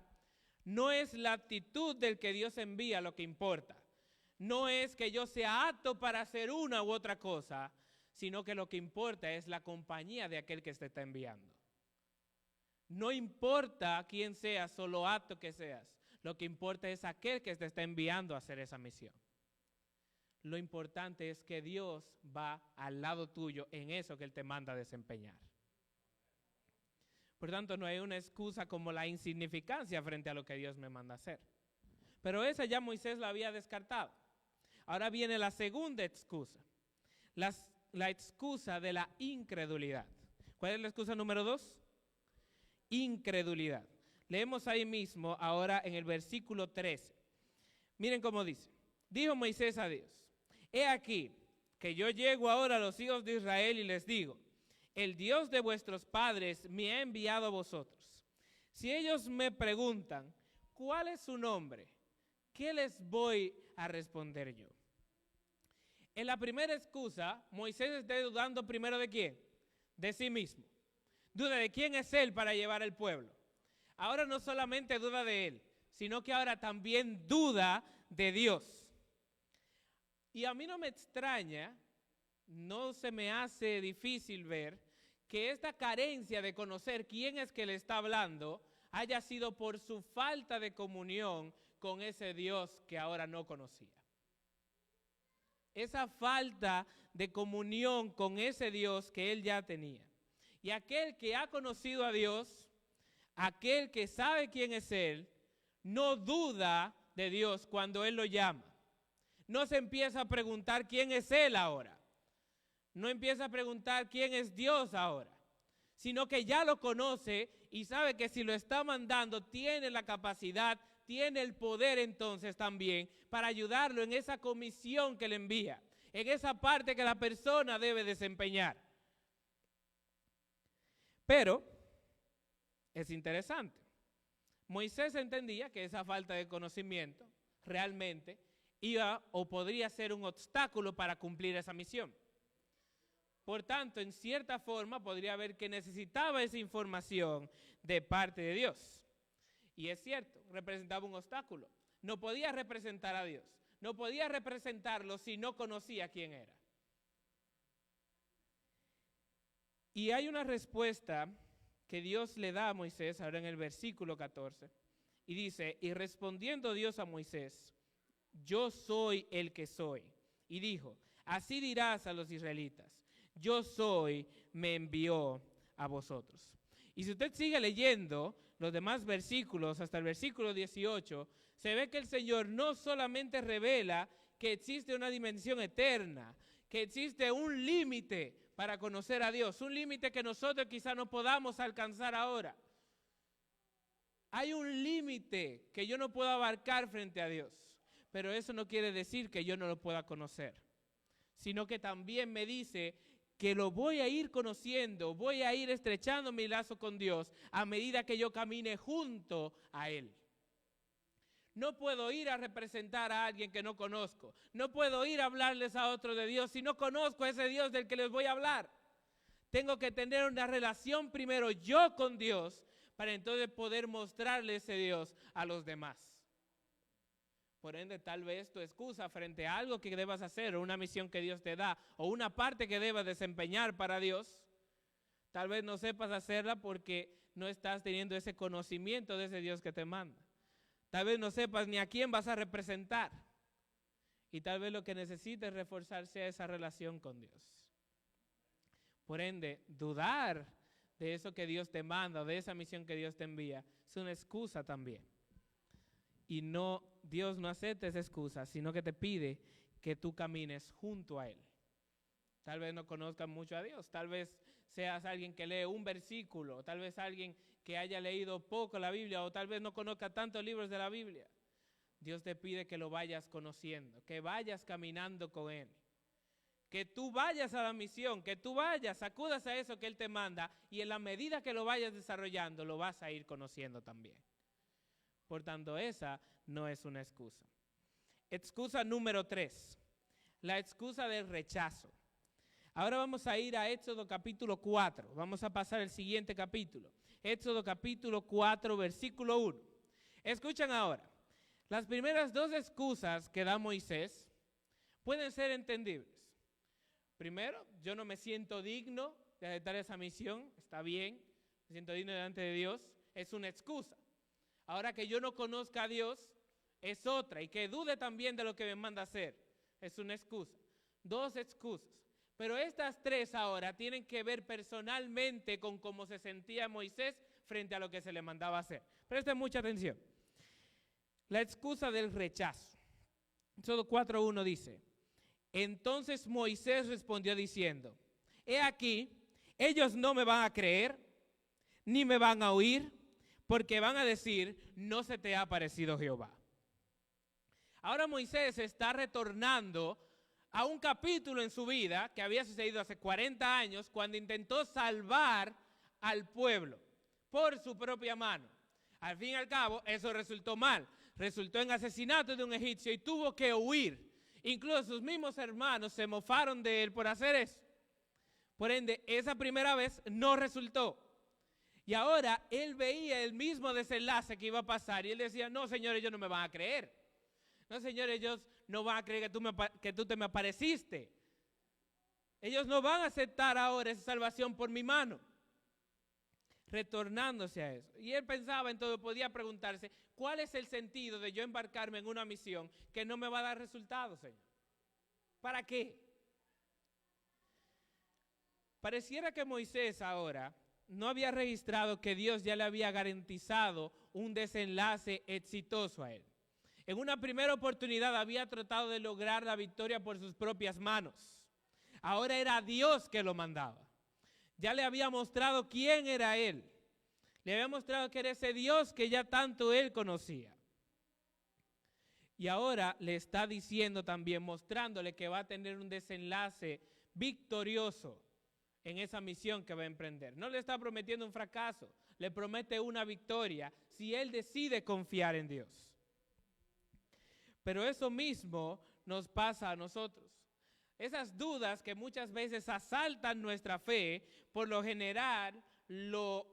No es la actitud del que Dios envía lo que importa. No es que yo sea apto para hacer una u otra cosa, sino que lo que importa es la compañía de aquel que se está enviando. No importa quién seas o lo apto que seas, lo que importa es aquel que te está enviando a hacer esa misión. Lo importante es que Dios va al lado tuyo en eso que Él te manda a desempeñar. Por tanto, no hay una excusa como la insignificancia frente a lo que Dios me manda a hacer. Pero esa ya Moisés la había descartado. Ahora viene la segunda excusa, la excusa de la incredulidad. ¿Cuál es la excusa número 2? Incredulidad. Leemos ahí mismo ahora en el versículo 13. Miren cómo dice. Dijo Moisés a Dios, he aquí que yo llego ahora a los hijos de Israel y les digo, el Dios de vuestros padres me ha enviado a vosotros. Si ellos me preguntan, ¿cuál es su nombre? ¿Qué les voy a responder yo? En la primera excusa, Moisés está dudando primero ¿de quién? De sí mismo. Duda de quién es él para llevar al pueblo. Ahora no solamente duda de él, sino que ahora también duda de Dios. Y a mí no me extraña, no se me hace difícil ver que esta carencia de conocer quién es que le está hablando haya sido por su falta de comunión con ese Dios que ahora no conocía. Esa falta de comunión con ese Dios que él ya tenía. Y aquel que ha conocido a Dios, aquel que sabe quién es Él, no duda de Dios cuando Él lo llama. No se empieza a preguntar quién es Él ahora. No empieza a preguntar quién es Dios ahora. Sino que ya lo conoce y sabe que si lo está mandando tiene la capacidad, tiene el poder entonces también para ayudarlo en esa comisión que le envía, en esa parte que la persona debe desempeñar. Pero es interesante. Moisés entendía que esa falta de conocimiento realmente iba o podría ser un obstáculo para cumplir esa misión. Por tanto, en cierta forma podría ver que necesitaba esa información de parte de Dios. Y es cierto, representaba un obstáculo. No podía representar a Dios. No podía representarlo si no conocía quién era. Y hay una respuesta que Dios le da a Moisés, ahora en el versículo 14, y dice, y respondiendo Dios a Moisés, yo soy el que soy. Y dijo, así dirás a los israelitas, yo soy, me envió a vosotros. Y si usted sigue leyendo los demás versículos, hasta el versículo 18, se ve que el Señor no solamente revela que existe una dimensión eterna, que existe un límite para conocer a Dios, un límite que nosotros quizá no podamos alcanzar ahora. Hay un límite que yo no puedo abarcar frente a Dios, pero eso no quiere decir que yo no lo pueda conocer, sino que también me dice que lo voy a ir conociendo, voy a ir estrechando mi lazo con Dios a medida que yo camine junto a Él. No puedo ir a representar a alguien que no conozco. No puedo ir a hablarles a otro de Dios si no conozco a ese Dios del que les voy a hablar. Tengo que tener una relación primero yo con Dios para entonces poder mostrarle ese Dios a los demás. Por ende, tal vez tu excusa frente a algo que debas hacer o una misión que Dios te da o una parte que debas desempeñar para Dios, tal vez no sepas hacerla porque no estás teniendo ese conocimiento de ese Dios que te manda. Tal vez no sepas ni a quién vas a representar. Y tal vez lo que necesites reforzar sea esa relación con Dios. Por ende, dudar de eso que Dios te manda, de esa misión que Dios te envía, es una excusa también. Y no, Dios no acepta esa excusa, sino que te pide que tú camines junto a Él. Tal vez no conozcas mucho a Dios, tal vez seas alguien que lee un versículo, tal vez alguien que haya leído poco la Biblia, o tal vez no conozca tantos libros de la Biblia. Dios te pide que lo vayas conociendo, que vayas caminando con Él, que tú vayas a la misión, que tú vayas, acudas a eso que Él te manda, y en la medida que lo vayas desarrollando, lo vas a ir conociendo también. Por tanto, esa no es una excusa. Excusa número 3, la excusa del rechazo. Ahora vamos a ir a Éxodo capítulo 4, vamos a pasar al siguiente capítulo. Éxodo capítulo 4, versículo 1. Escuchan ahora, las primeras dos excusas que da Moisés pueden ser entendibles. Primero, yo no me siento digno de aceptar esa misión, está bien, me siento digno delante de Dios, es una excusa. Ahora que yo no conozca a Dios, es otra, y que dude también de lo que me manda hacer, es una excusa. Dos excusas. Pero estas tres ahora tienen que ver personalmente con cómo se sentía Moisés frente a lo que se le mandaba hacer. Presten mucha atención. La excusa del rechazo. Éxodo 4:1 dice, entonces Moisés respondió diciendo, he aquí, ellos no me van a creer, ni me van a oír, porque van a decir, no se te ha aparecido Jehová. Ahora Moisés está retornando a un capítulo en su vida que había sucedido hace 40 años cuando intentó salvar al pueblo por su propia mano. Al fin y al cabo, eso resultó mal. Resultó en asesinato de un egipcio y tuvo que huir. Incluso sus mismos hermanos se mofaron de él por hacer eso. Por ende, esa primera vez no resultó. Y ahora él veía el mismo desenlace que iba a pasar y él decía, no, Señor, ellos no me van a creer. No, Señor, ellos no van a creer que tú te me apareciste. Ellos no van a aceptar ahora esa salvación por mi mano. Retornándose a eso. Y él pensaba entonces, podía preguntarse, ¿cuál es el sentido de yo embarcarme en una misión que no me va a dar resultados, Señor? ¿Para qué? Pareciera que Moisés ahora no había registrado que Dios ya le había garantizado un desenlace exitoso a él. En una primera oportunidad había tratado de lograr la victoria por sus propias manos. Ahora era Dios que lo mandaba. Ya le había mostrado quién era él. Le había mostrado que era ese Dios que ya tanto él conocía. Y ahora le está diciendo también, mostrándole que va a tener un desenlace victorioso en esa misión que va a emprender. No le está prometiendo un fracaso, le promete una victoria si él decide confiar en Dios. Pero eso mismo nos pasa a nosotros. Esas dudas que muchas veces asaltan nuestra fe, por lo general lo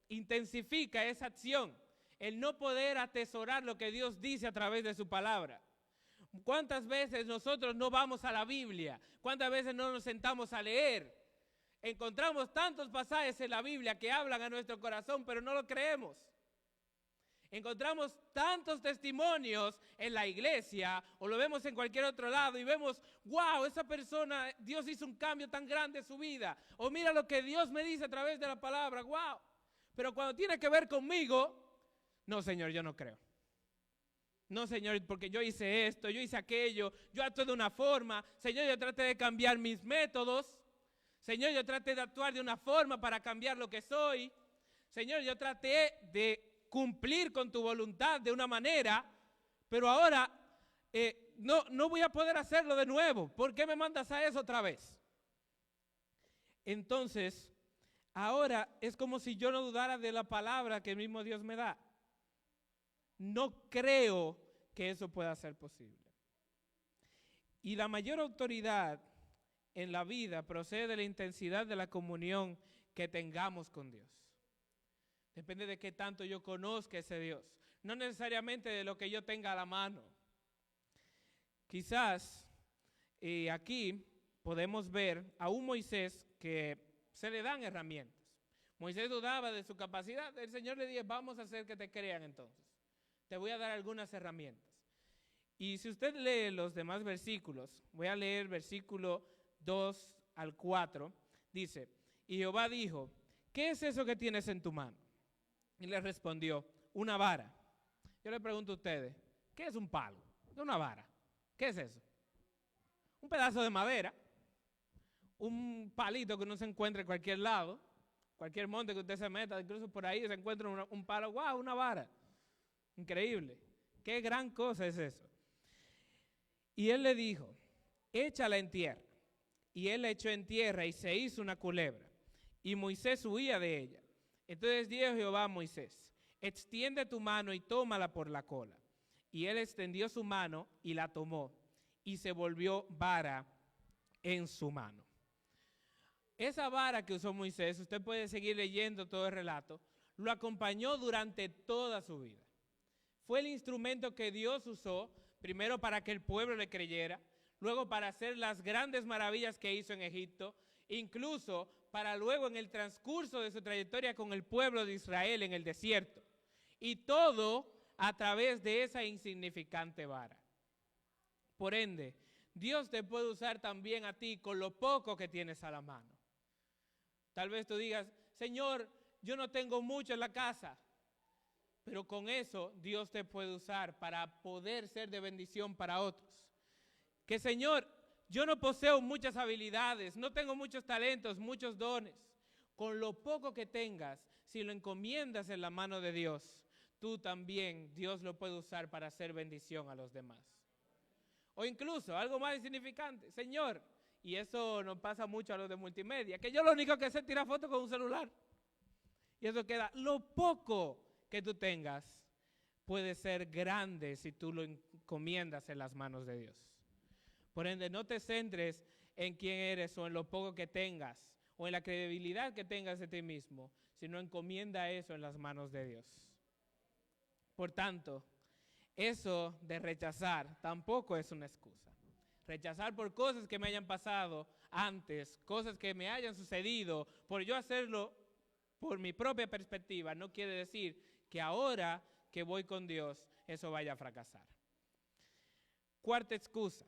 intensifica esa acción, el no poder atesorar lo que Dios dice a través de su palabra. ¿Cuántas veces nosotros no vamos a la Biblia? ¿Cuántas veces no nos sentamos a leer? Encontramos tantos pasajes en la Biblia que hablan a nuestro corazón, pero no lo creemos. Encontramos tantos testimonios en la iglesia o lo vemos en cualquier otro lado y vemos, wow, esa persona, Dios hizo un cambio tan grande en su vida. O mira lo que Dios me dice a través de la palabra, wow. Pero cuando tiene que ver conmigo, no, Señor, yo no creo. No, Señor, porque yo hice esto, yo hice aquello, yo actué de una forma. Señor, yo traté de cambiar mis métodos. Señor, yo traté de actuar de una forma para cambiar lo que soy. Señor, yo traté de cumplir con tu voluntad de una manera, pero ahora no voy a poder hacerlo de nuevo. ¿Por qué me mandas a eso otra vez? Entonces, ahora es como si yo no dudara de la palabra que el mismo Dios me da. No creo que eso pueda ser posible. Y la mayor autoridad en la vida procede de la intensidad de la comunión que tengamos con Dios. Depende de qué tanto yo conozca ese Dios, no necesariamente de lo que yo tenga a la mano. Quizás aquí podemos ver a un Moisés que se le dan herramientas. Moisés dudaba de su capacidad, el Señor le dijo, vamos a hacer que te crean entonces. Te voy a dar algunas herramientas. Y si usted lee los demás versículos, voy a leer versículo 2 al 4, dice, y Jehová dijo, ¿qué es eso que tienes en tu mano? Y le respondió, una vara. Yo le pregunto a ustedes, ¿qué es un palo? Una vara. ¿Qué es eso? Un pedazo de madera, un palito que uno se encuentra en cualquier lado, cualquier monte que usted se meta, incluso por ahí se encuentra un palo, ¡wow! Una vara. Increíble. Qué gran cosa es eso. Y él le dijo, échala en tierra. Y él la echó en tierra y se hizo una culebra. Y Moisés huía de ella. Entonces dijo Jehová a Moisés, extiende tu mano y tómala por la cola. Y él extendió su mano y la tomó. Y se volvió vara en su mano. Esa vara que usó Moisés, usted puede seguir leyendo todo el relato, lo acompañó durante toda su vida. Fue el instrumento que Dios usó, primero para que el pueblo le creyera, luego para hacer las grandes maravillas que hizo en Egipto, incluso para luego en el transcurso de su trayectoria con el pueblo de Israel en el desierto. Y todo a través de esa insignificante vara. Por ende, Dios te puede usar también a ti con lo poco que tienes a la mano. Tal vez tú digas, Señor, yo no tengo mucho en la casa. Pero con eso Dios te puede usar para poder ser de bendición para otros. Que Señor, yo no poseo muchas habilidades, no tengo muchos talentos, muchos dones. Con lo poco que tengas, si lo encomiendas en la mano de Dios, tú también, Dios lo puede usar para hacer bendición a los demás. O incluso, algo más insignificante, Señor, y eso nos pasa mucho a los de multimedia, que yo lo único que sé es tirar fotos con un celular. Y eso queda, lo poco que tú tengas puede ser grande si tú lo encomiendas en las manos de Dios. Por ende, no te centres en quién eres o en lo poco que tengas o en la credibilidad que tengas de ti mismo, sino encomienda eso en las manos de Dios. Por tanto, eso de rechazar tampoco es una excusa. Rechazar por cosas que me hayan pasado antes, cosas que me hayan sucedido, por yo hacerlo por mi propia perspectiva, no quiere decir que ahora que voy con Dios, eso vaya a fracasar. Cuarta excusa,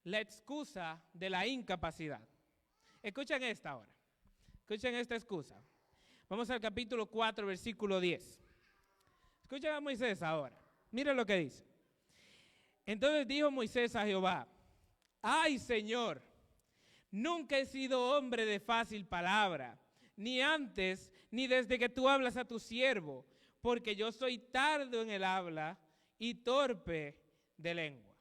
la excusa de la incapacidad. Escuchen esta ahora, escuchen esta excusa. Vamos al capítulo 4, versículo 10. Escuchen a Moisés ahora, miren lo que dice. Entonces dijo Moisés a Jehová, ay Señor, nunca he sido hombre de fácil palabra, ni antes, ni desde que tú hablas a tu siervo, porque yo soy tardo en el habla y torpe de lengua.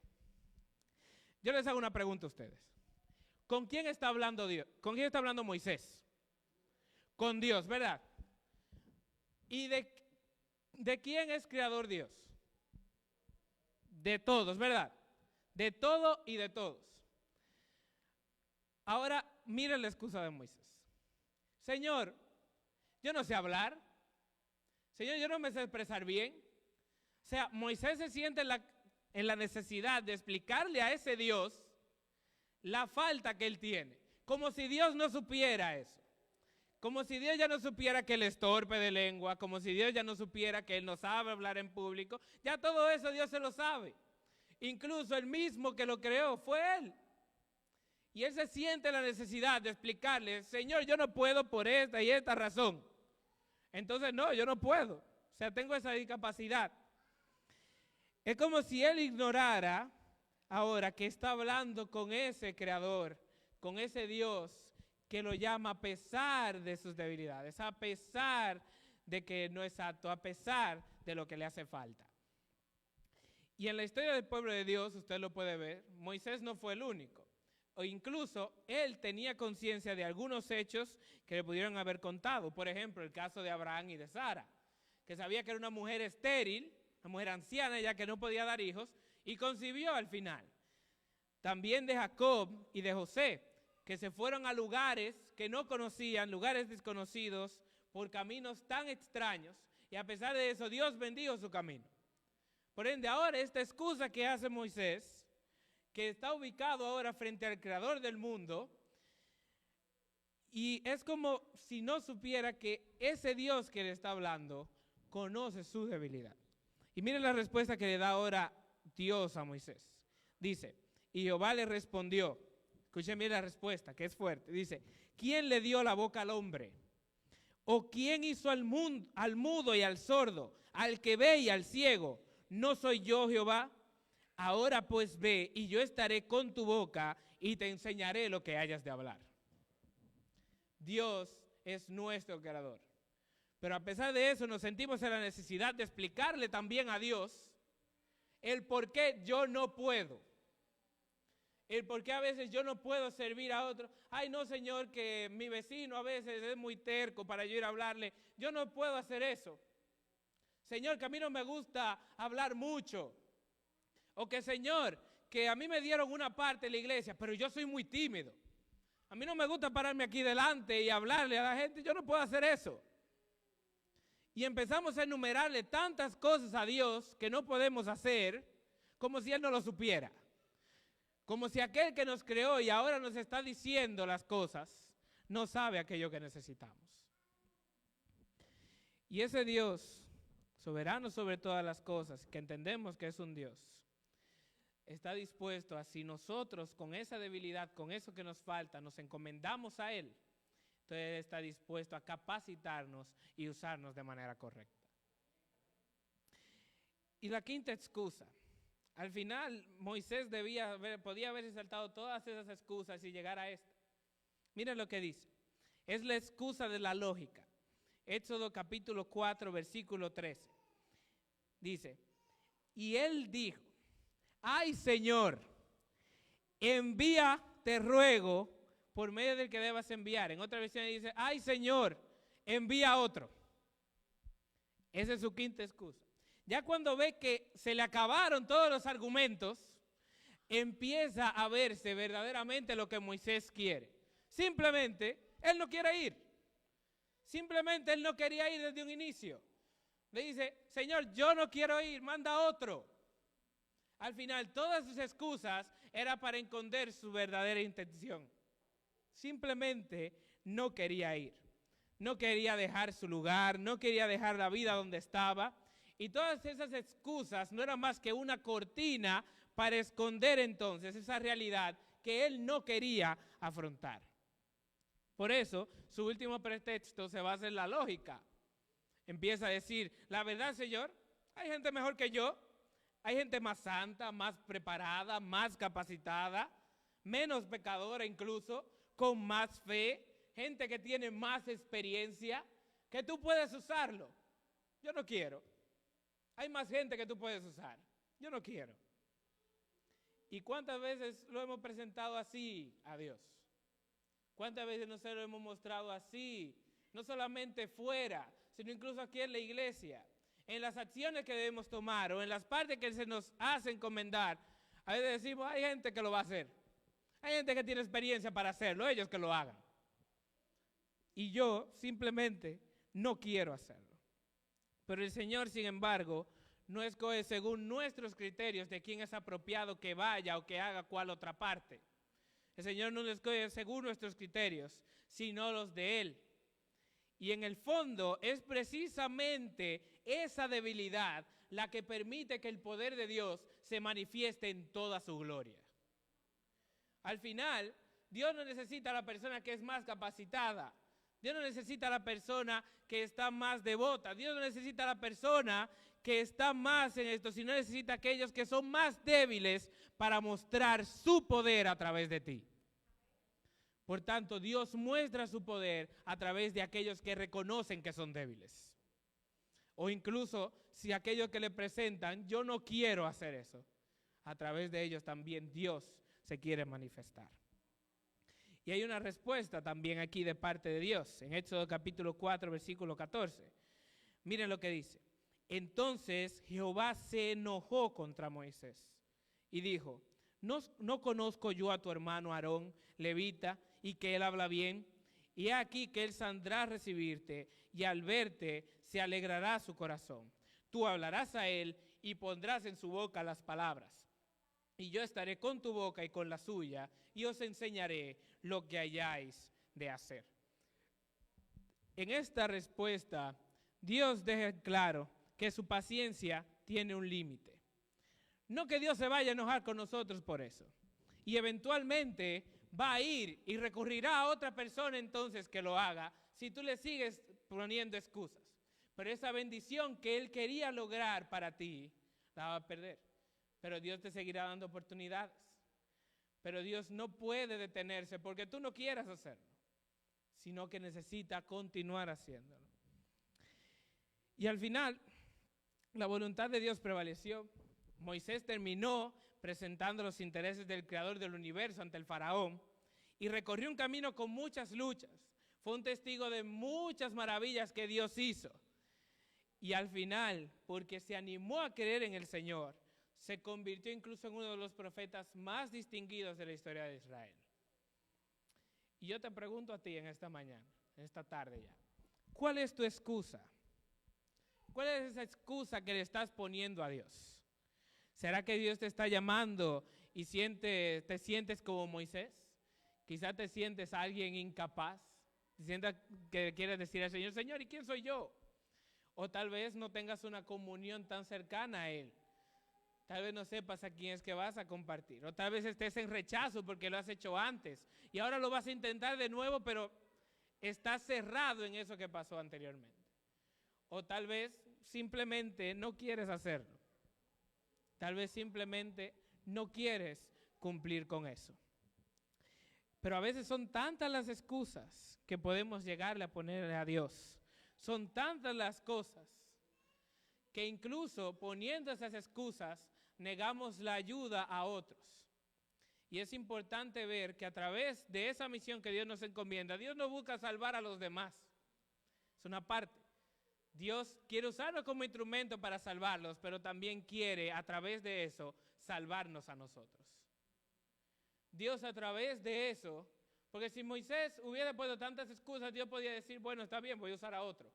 Yo les hago una pregunta a ustedes. ¿Con quién está hablando Dios? ¿Con quién está hablando Moisés? Con Dios, ¿verdad? ¿Y de quién es creador Dios? De todos, ¿verdad? De todo y de todos. Ahora, miren la excusa de Moisés. Señor, yo no sé hablar. Señor, yo no me sé expresar bien. O sea, Moisés se siente en la necesidad de explicarle a ese Dios la falta que él tiene. Como si Dios no supiera eso. Como si Dios ya no supiera que él es torpe de lengua. Como si Dios ya no supiera que él no sabe hablar en público. Ya todo eso Dios se lo sabe. Incluso el mismo que lo creó fue él. Y él se siente la necesidad de explicarle, Señor, yo no puedo por esta y esta razón. Entonces, no, yo no puedo. O sea, tengo esa discapacidad. Es como si él ignorara ahora que está hablando con ese creador, con ese Dios que lo llama a pesar de sus debilidades, a pesar de que no es apto, a pesar de lo que le hace falta. Y en la historia del pueblo de Dios, usted lo puede ver, Moisés no fue el único. O incluso él tenía conciencia de algunos hechos que le pudieron haber contado. Por ejemplo, el caso de Abraham y de Sara, que sabía que era una mujer estéril, una mujer anciana ya que no podía dar hijos, y concibió al final. También de Jacob y de José, que se fueron a lugares que no conocían, lugares desconocidos, por caminos tan extraños, y a pesar de eso Dios bendijo su camino. Por ende, ahora esta excusa que hace Moisés, que está ubicado ahora frente al creador del mundo, y es como si no supiera que ese Dios que le está hablando conoce su debilidad. Y miren la respuesta que le da ahora Dios a Moisés. Dice, y Jehová le respondió, escuchen bien la respuesta, que es fuerte, dice, ¿quién le dio la boca al hombre? ¿O quién hizo al mudo y al sordo, al que ve y al ciego? ¿No soy yo Jehová? Ahora pues ve, y yo estaré con tu boca, y te enseñaré lo que hayas de hablar. Dios es nuestro creador. Pero a pesar de eso nos sentimos en la necesidad de explicarle también a Dios el por qué yo no puedo. El por qué a veces yo no puedo servir a otro. Ay, no, Señor, que mi vecino a veces es muy terco para yo ir a hablarle. Yo no puedo hacer eso. Señor, que a mí no me gusta hablar mucho. O que, Señor, que a mí me dieron una parte en la iglesia, pero yo soy muy tímido. A mí no me gusta pararme aquí delante y hablarle a la gente. Yo no puedo hacer eso. Y empezamos a enumerarle tantas cosas a Dios que no podemos hacer como si Él no lo supiera. Como si aquel que nos creó y ahora nos está diciendo las cosas, no sabe aquello que necesitamos. Y ese Dios, soberano sobre todas las cosas, que entendemos que es un Dios, está dispuesto a, si nosotros con esa debilidad, con eso que nos falta, nos encomendamos a Él, entonces Él está dispuesto a capacitarnos y usarnos de manera correcta. Y la quinta excusa. Al final, Moisés podía haberse saltado todas esas excusas y llegar a esta. Miren lo que dice. Es la excusa de la lógica. Éxodo capítulo 4, versículo 13. Dice, y él dijo, ay Señor, envía, te ruego, por medio del que debas enviar. En otra versión dice, ay Señor, envía otro. Esa es su quinta excusa. Ya cuando ve que se le acabaron todos los argumentos, empieza a verse verdaderamente lo que Moisés quiere. Simplemente, él no quiere ir. Simplemente él no quería ir desde un inicio. Le dice, Señor, yo no quiero ir, manda otro. Al final, todas sus excusas eran para esconder su verdadera intención. Simplemente no quería ir. No quería dejar su lugar, no quería dejar la vida donde estaba. Y todas esas excusas no eran más que una cortina para esconder entonces esa realidad que él no quería afrontar. Por eso, su último pretexto se basa en la lógica. Empieza a decir, la verdad, Señor, hay gente mejor que yo, hay gente más santa, más preparada, más capacitada, menos pecadora incluso, con más fe, gente que tiene más experiencia, que tú puedes usarlo. Yo no quiero. Hay más gente que tú puedes usar. Yo no quiero. ¿Y cuántas veces lo hemos presentado así a Dios? ¿Cuántas veces nosotros lo hemos mostrado así? No solamente fuera, sino incluso aquí en la iglesia. En las acciones que debemos tomar o en las partes que se nos hace encomendar. A veces decimos, hay gente que lo va a hacer. Hay gente que tiene experiencia para hacerlo, ellos que lo hagan. Y yo simplemente no quiero hacerlo. Pero el Señor, sin embargo, no escoge según nuestros criterios de quién es apropiado que vaya o que haga cual otra parte. El Señor no lo escoge según nuestros criterios, sino los de Él. Y en el fondo es precisamente esa debilidad la que permite que el poder de Dios se manifieste en toda su gloria. Al final, Dios no necesita a la persona que es más capacitada. Dios no necesita a la persona que está más devota. Dios no necesita a la persona que está más en esto, sino necesita a aquellos que son más débiles para mostrar su poder a través de ti. Por tanto, Dios muestra su poder a través de aquellos que reconocen que son débiles. O incluso si aquellos que le presentan, yo no quiero hacer eso. A través de ellos también Dios se quiere manifestar. Y hay una respuesta también aquí de parte de Dios. En Éxodo capítulo 4, versículo 14. Miren lo que dice. Entonces Jehová se enojó contra Moisés y dijo, ¿No conozco yo a tu hermano Aarón, levita, y que él habla bien? Y he aquí que él saldrá a recibirte, y al verte se alegrará su corazón. Tú hablarás a él y pondrás en su boca las palabras. Y yo estaré con tu boca y con la suya, y os enseñaré lo que hayáis de hacer. En esta respuesta, Dios deja claro que su paciencia tiene un límite. No que Dios se vaya a enojar con nosotros por eso. Y eventualmente va a ir y recurrirá a otra persona entonces que lo haga si tú le sigues poniendo excusas. Pero esa bendición que Él quería lograr para ti, la va a perder. Pero Dios te seguirá dando oportunidades. Pero Dios no puede detenerse porque tú no quieras hacerlo, sino que necesita continuar haciéndolo. Y al final, la voluntad de Dios prevaleció. Moisés terminó presentando los intereses del Creador del universo ante el faraón y recorrió un camino con muchas luchas. Fue un testigo de muchas maravillas que Dios hizo. Y al final, porque se animó a creer en el Señor, se convirtió incluso en uno de los profetas más distinguidos de la historia de Israel. Y yo te pregunto a ti en esta mañana, en esta tarde ya, ¿cuál es tu excusa? ¿Cuál es esa excusa que le estás poniendo a Dios? ¿Será que Dios te está llamando y te sientes como Moisés? Quizás te sientes alguien incapaz. Te sientas que quieres decir al Señor, Señor, ¿y quién soy yo? O tal vez no tengas una comunión tan cercana a Él. Tal vez no sepas a quién es que vas a compartir. O tal vez estés en rechazo porque lo has hecho antes. Y ahora lo vas a intentar de nuevo, pero estás cerrado en eso que pasó anteriormente. O tal vez simplemente no quieres hacerlo. Tal vez simplemente no quieres cumplir con eso. Pero a veces son tantas las excusas que podemos llegarle a ponerle a Dios. Son tantas las cosas que incluso poniendo esas excusas negamos la ayuda a otros. Y es importante ver que a través de esa misión que Dios nos encomienda, Dios no busca salvar a los demás. Es una parte. Dios quiere usarnos como instrumento para salvarlos, pero también quiere a través de eso salvarnos a nosotros. Dios a través de eso, porque si Moisés hubiera puesto tantas excusas, Dios podía decir, bueno, está bien, voy a usar a otro.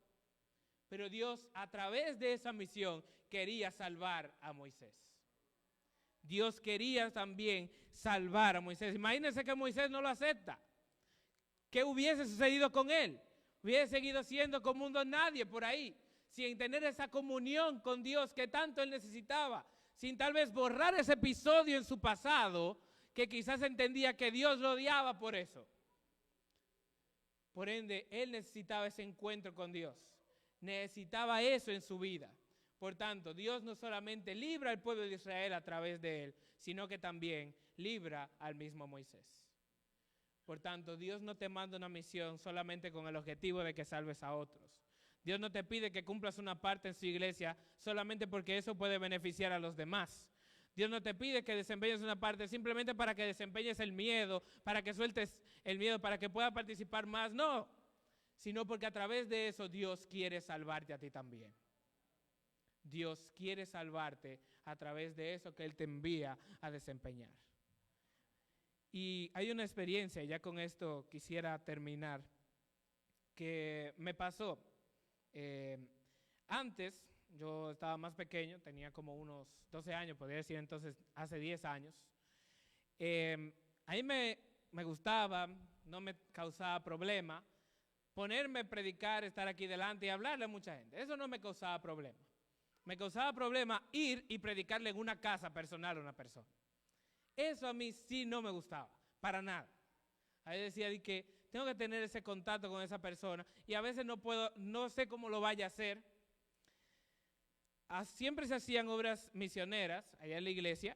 Pero Dios a través de esa misión quería salvar a Moisés. Dios quería también salvar a Moisés. Imagínense que Moisés no lo acepta. ¿Qué hubiese sucedido con él? Hubiese seguido siendo como un don nadie por ahí, sin tener esa comunión con Dios que tanto él necesitaba, sin tal vez borrar ese episodio en su pasado, que quizás entendía que Dios lo odiaba por eso. Por ende, él necesitaba ese encuentro con Dios, necesitaba eso en su vida. Por tanto, Dios no solamente libra al pueblo de Israel a través de él, sino que también libra al mismo Moisés. Por tanto, Dios no te manda una misión solamente con el objetivo de que salves a otros. Dios no te pide que cumplas una parte en su iglesia solamente porque eso puede beneficiar a los demás. Dios no te pide que desempeñes una parte simplemente para que desempeñes el miedo, para que sueltes el miedo, para que puedas participar más. No, sino porque a través de eso Dios quiere salvarte a ti también. Dios quiere salvarte a través de eso que Él te envía a desempeñar. Y hay una experiencia, ya con esto quisiera terminar, que me pasó. Antes, yo estaba más pequeño, tenía como unos 12 años, podría decir entonces hace 10 años. A mí me gustaba, no me causaba problema, ponerme a predicar, estar aquí delante y hablarle a mucha gente. Eso no me causaba problema. Me causaba problema ir y predicarle en una casa personal a una persona. Eso a mí sí no me gustaba, para nada. Ahí decía que tengo que tener ese contacto con esa persona y a veces no sé cómo lo vaya a hacer. Siempre se hacían obras misioneras allá en la iglesia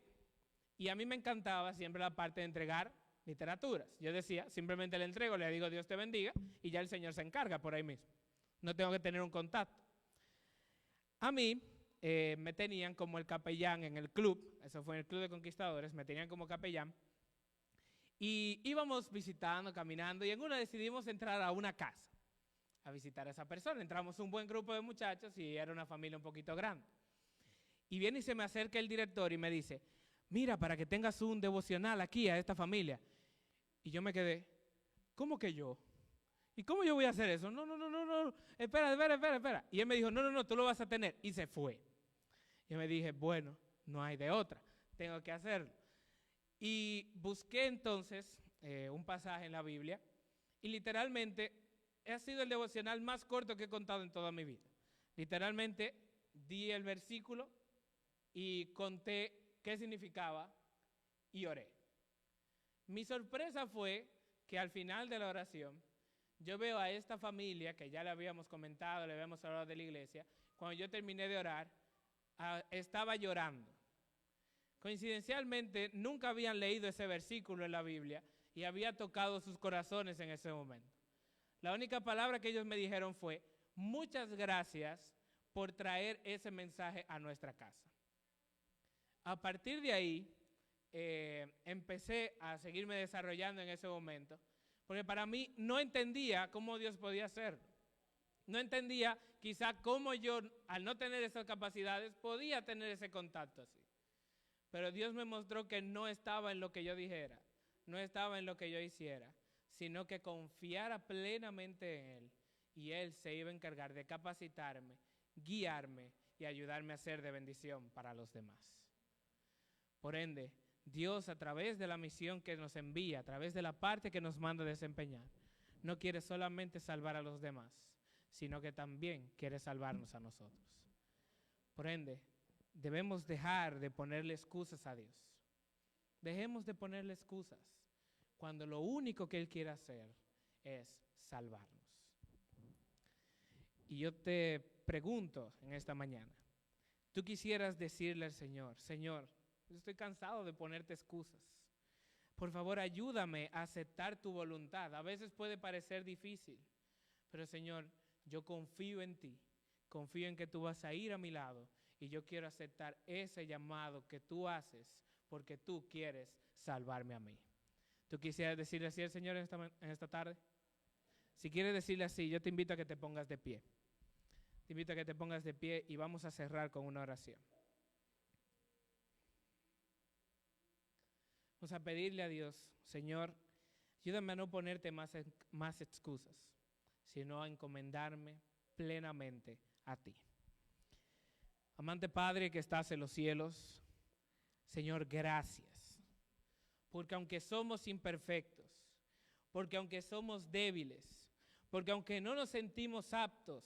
y a mí me encantaba siempre la parte de entregar literaturas. Yo decía, simplemente le entrego, le digo Dios te bendiga y ya el Señor se encarga por ahí mismo. No tengo que tener un contacto. A mí me tenían como el capellán en el club, eso fue en el Club de Conquistadores, me tenían como capellán y íbamos visitando, caminando y en una decidimos entrar a una casa a visitar a esa persona. Entramos un buen grupo de muchachos y era una familia un poquito grande. Y viene y se me acerca el director y me dice, mira, para que tengas un devocional aquí a esta familia. Y yo me quedé, ¿cómo que yo? ¿Y cómo yo voy a hacer eso? No, espera. Y él me dijo, no, tú lo vas a tener. Y se fue. Yo me dije, bueno, no hay de otra, tengo que hacerlo. Y busqué entonces un pasaje en la Biblia y literalmente ha sido el devocional más corto que he contado en toda mi vida. Literalmente di el versículo y conté qué significaba y oré. Mi sorpresa fue que al final de la oración yo veo a esta familia que ya le habíamos comentado, le habíamos hablado de la iglesia. Cuando yo terminé de orar, estaba llorando. Coincidencialmente nunca habían leído ese versículo en la Biblia y había tocado sus corazones en ese momento. La única palabra que ellos me dijeron fue, muchas gracias por traer ese mensaje a nuestra casa. A partir de ahí, empecé a seguirme desarrollando en ese momento, porque para mí no entendía cómo Dios podía hacerlo. No entendía quizá cómo yo, al no tener esas capacidades, podía tener ese contacto así. Pero Dios me mostró que no estaba en lo que yo dijera, no estaba en lo que yo hiciera, sino que confiara plenamente en Él y Él se iba a encargar de capacitarme, guiarme y ayudarme a ser de bendición para los demás. Por ende, Dios a través de la misión que nos envía, a través de la parte que nos manda a desempeñar, no quiere solamente salvar a los demás, sino que también quiere salvarnos a nosotros. Por ende, debemos dejar de ponerle excusas a Dios. Dejemos de ponerle excusas cuando lo único que Él quiere hacer es salvarnos. Y yo te pregunto en esta mañana, ¿tú quisieras decirle al Señor, Señor, estoy cansado de ponerte excusas? Por favor, ayúdame a aceptar tu voluntad. A veces puede parecer difícil, pero Señor, yo confío en ti, confío en que tú vas a ir a mi lado y yo quiero aceptar ese llamado que tú haces porque tú quieres salvarme a mí. ¿Tú quisieras decirle así al Señor en esta tarde? Si quieres decirle así, yo te invito a que te pongas de pie. Te invito a que te pongas de pie y vamos a cerrar con una oración. Vamos a pedirle a Dios, Señor, ayúdame a no ponerte más excusas, sino a encomendarme plenamente a ti. Amante Padre que estás en los cielos, Señor, gracias. Porque aunque somos imperfectos, porque aunque somos débiles, porque aunque no nos sentimos aptos,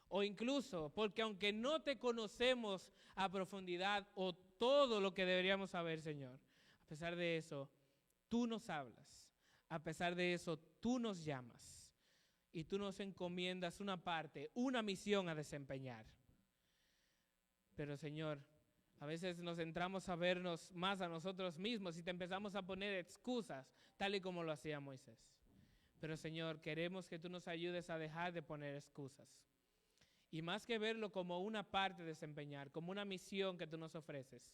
o incluso porque aunque no te conocemos a profundidad o todo lo que deberíamos saber, Señor, a pesar de eso, tú nos hablas, a pesar de eso, tú nos llamas y tú nos encomiendas una parte, una misión a desempeñar. Pero Señor, a veces nos entramos a vernos más a nosotros mismos y te empezamos a poner excusas, tal y como lo hacía Moisés. Pero Señor, queremos que tú nos ayudes a dejar de poner excusas. Y más que verlo como una parte de desempeñar, como una misión que tú nos ofreces,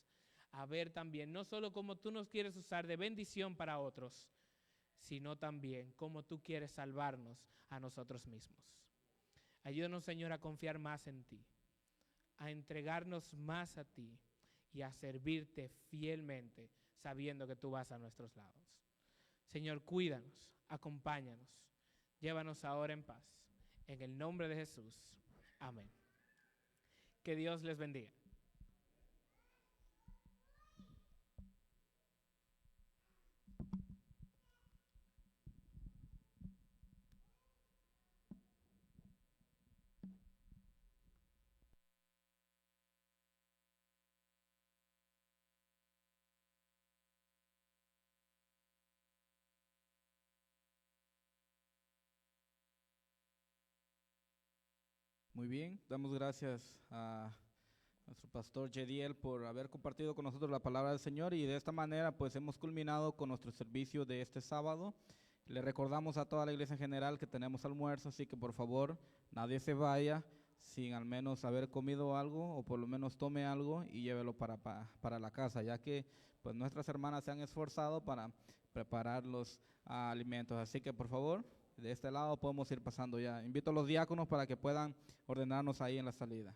a ver también, no solo cómo tú nos quieres usar de bendición para otros, sino también cómo tú quieres salvarnos a nosotros mismos. Ayúdanos, Señor, a confiar más en ti, a entregarnos más a ti y a servirte fielmente, sabiendo que tú vas a nuestros lados. Señor, cuídanos, acompáñanos, llévanos ahora en paz. En el nombre de Jesús. Amén. Que Dios les bendiga. Muy bien, damos gracias a nuestro pastor Jediel por haber compartido con nosotros la palabra del Señor, y de esta manera pues hemos culminado con nuestro servicio de este sábado. Le recordamos a toda la iglesia en general que tenemos almuerzo, así que por favor nadie se vaya sin al menos haber comido algo, o por lo menos tome algo y llévelo para la casa, ya que pues nuestras hermanas se han esforzado para preparar los alimentos. Así que por favor, de este lado podemos ir pasando ya. Invito a los diáconos para que puedan ordenarnos ahí en la salida.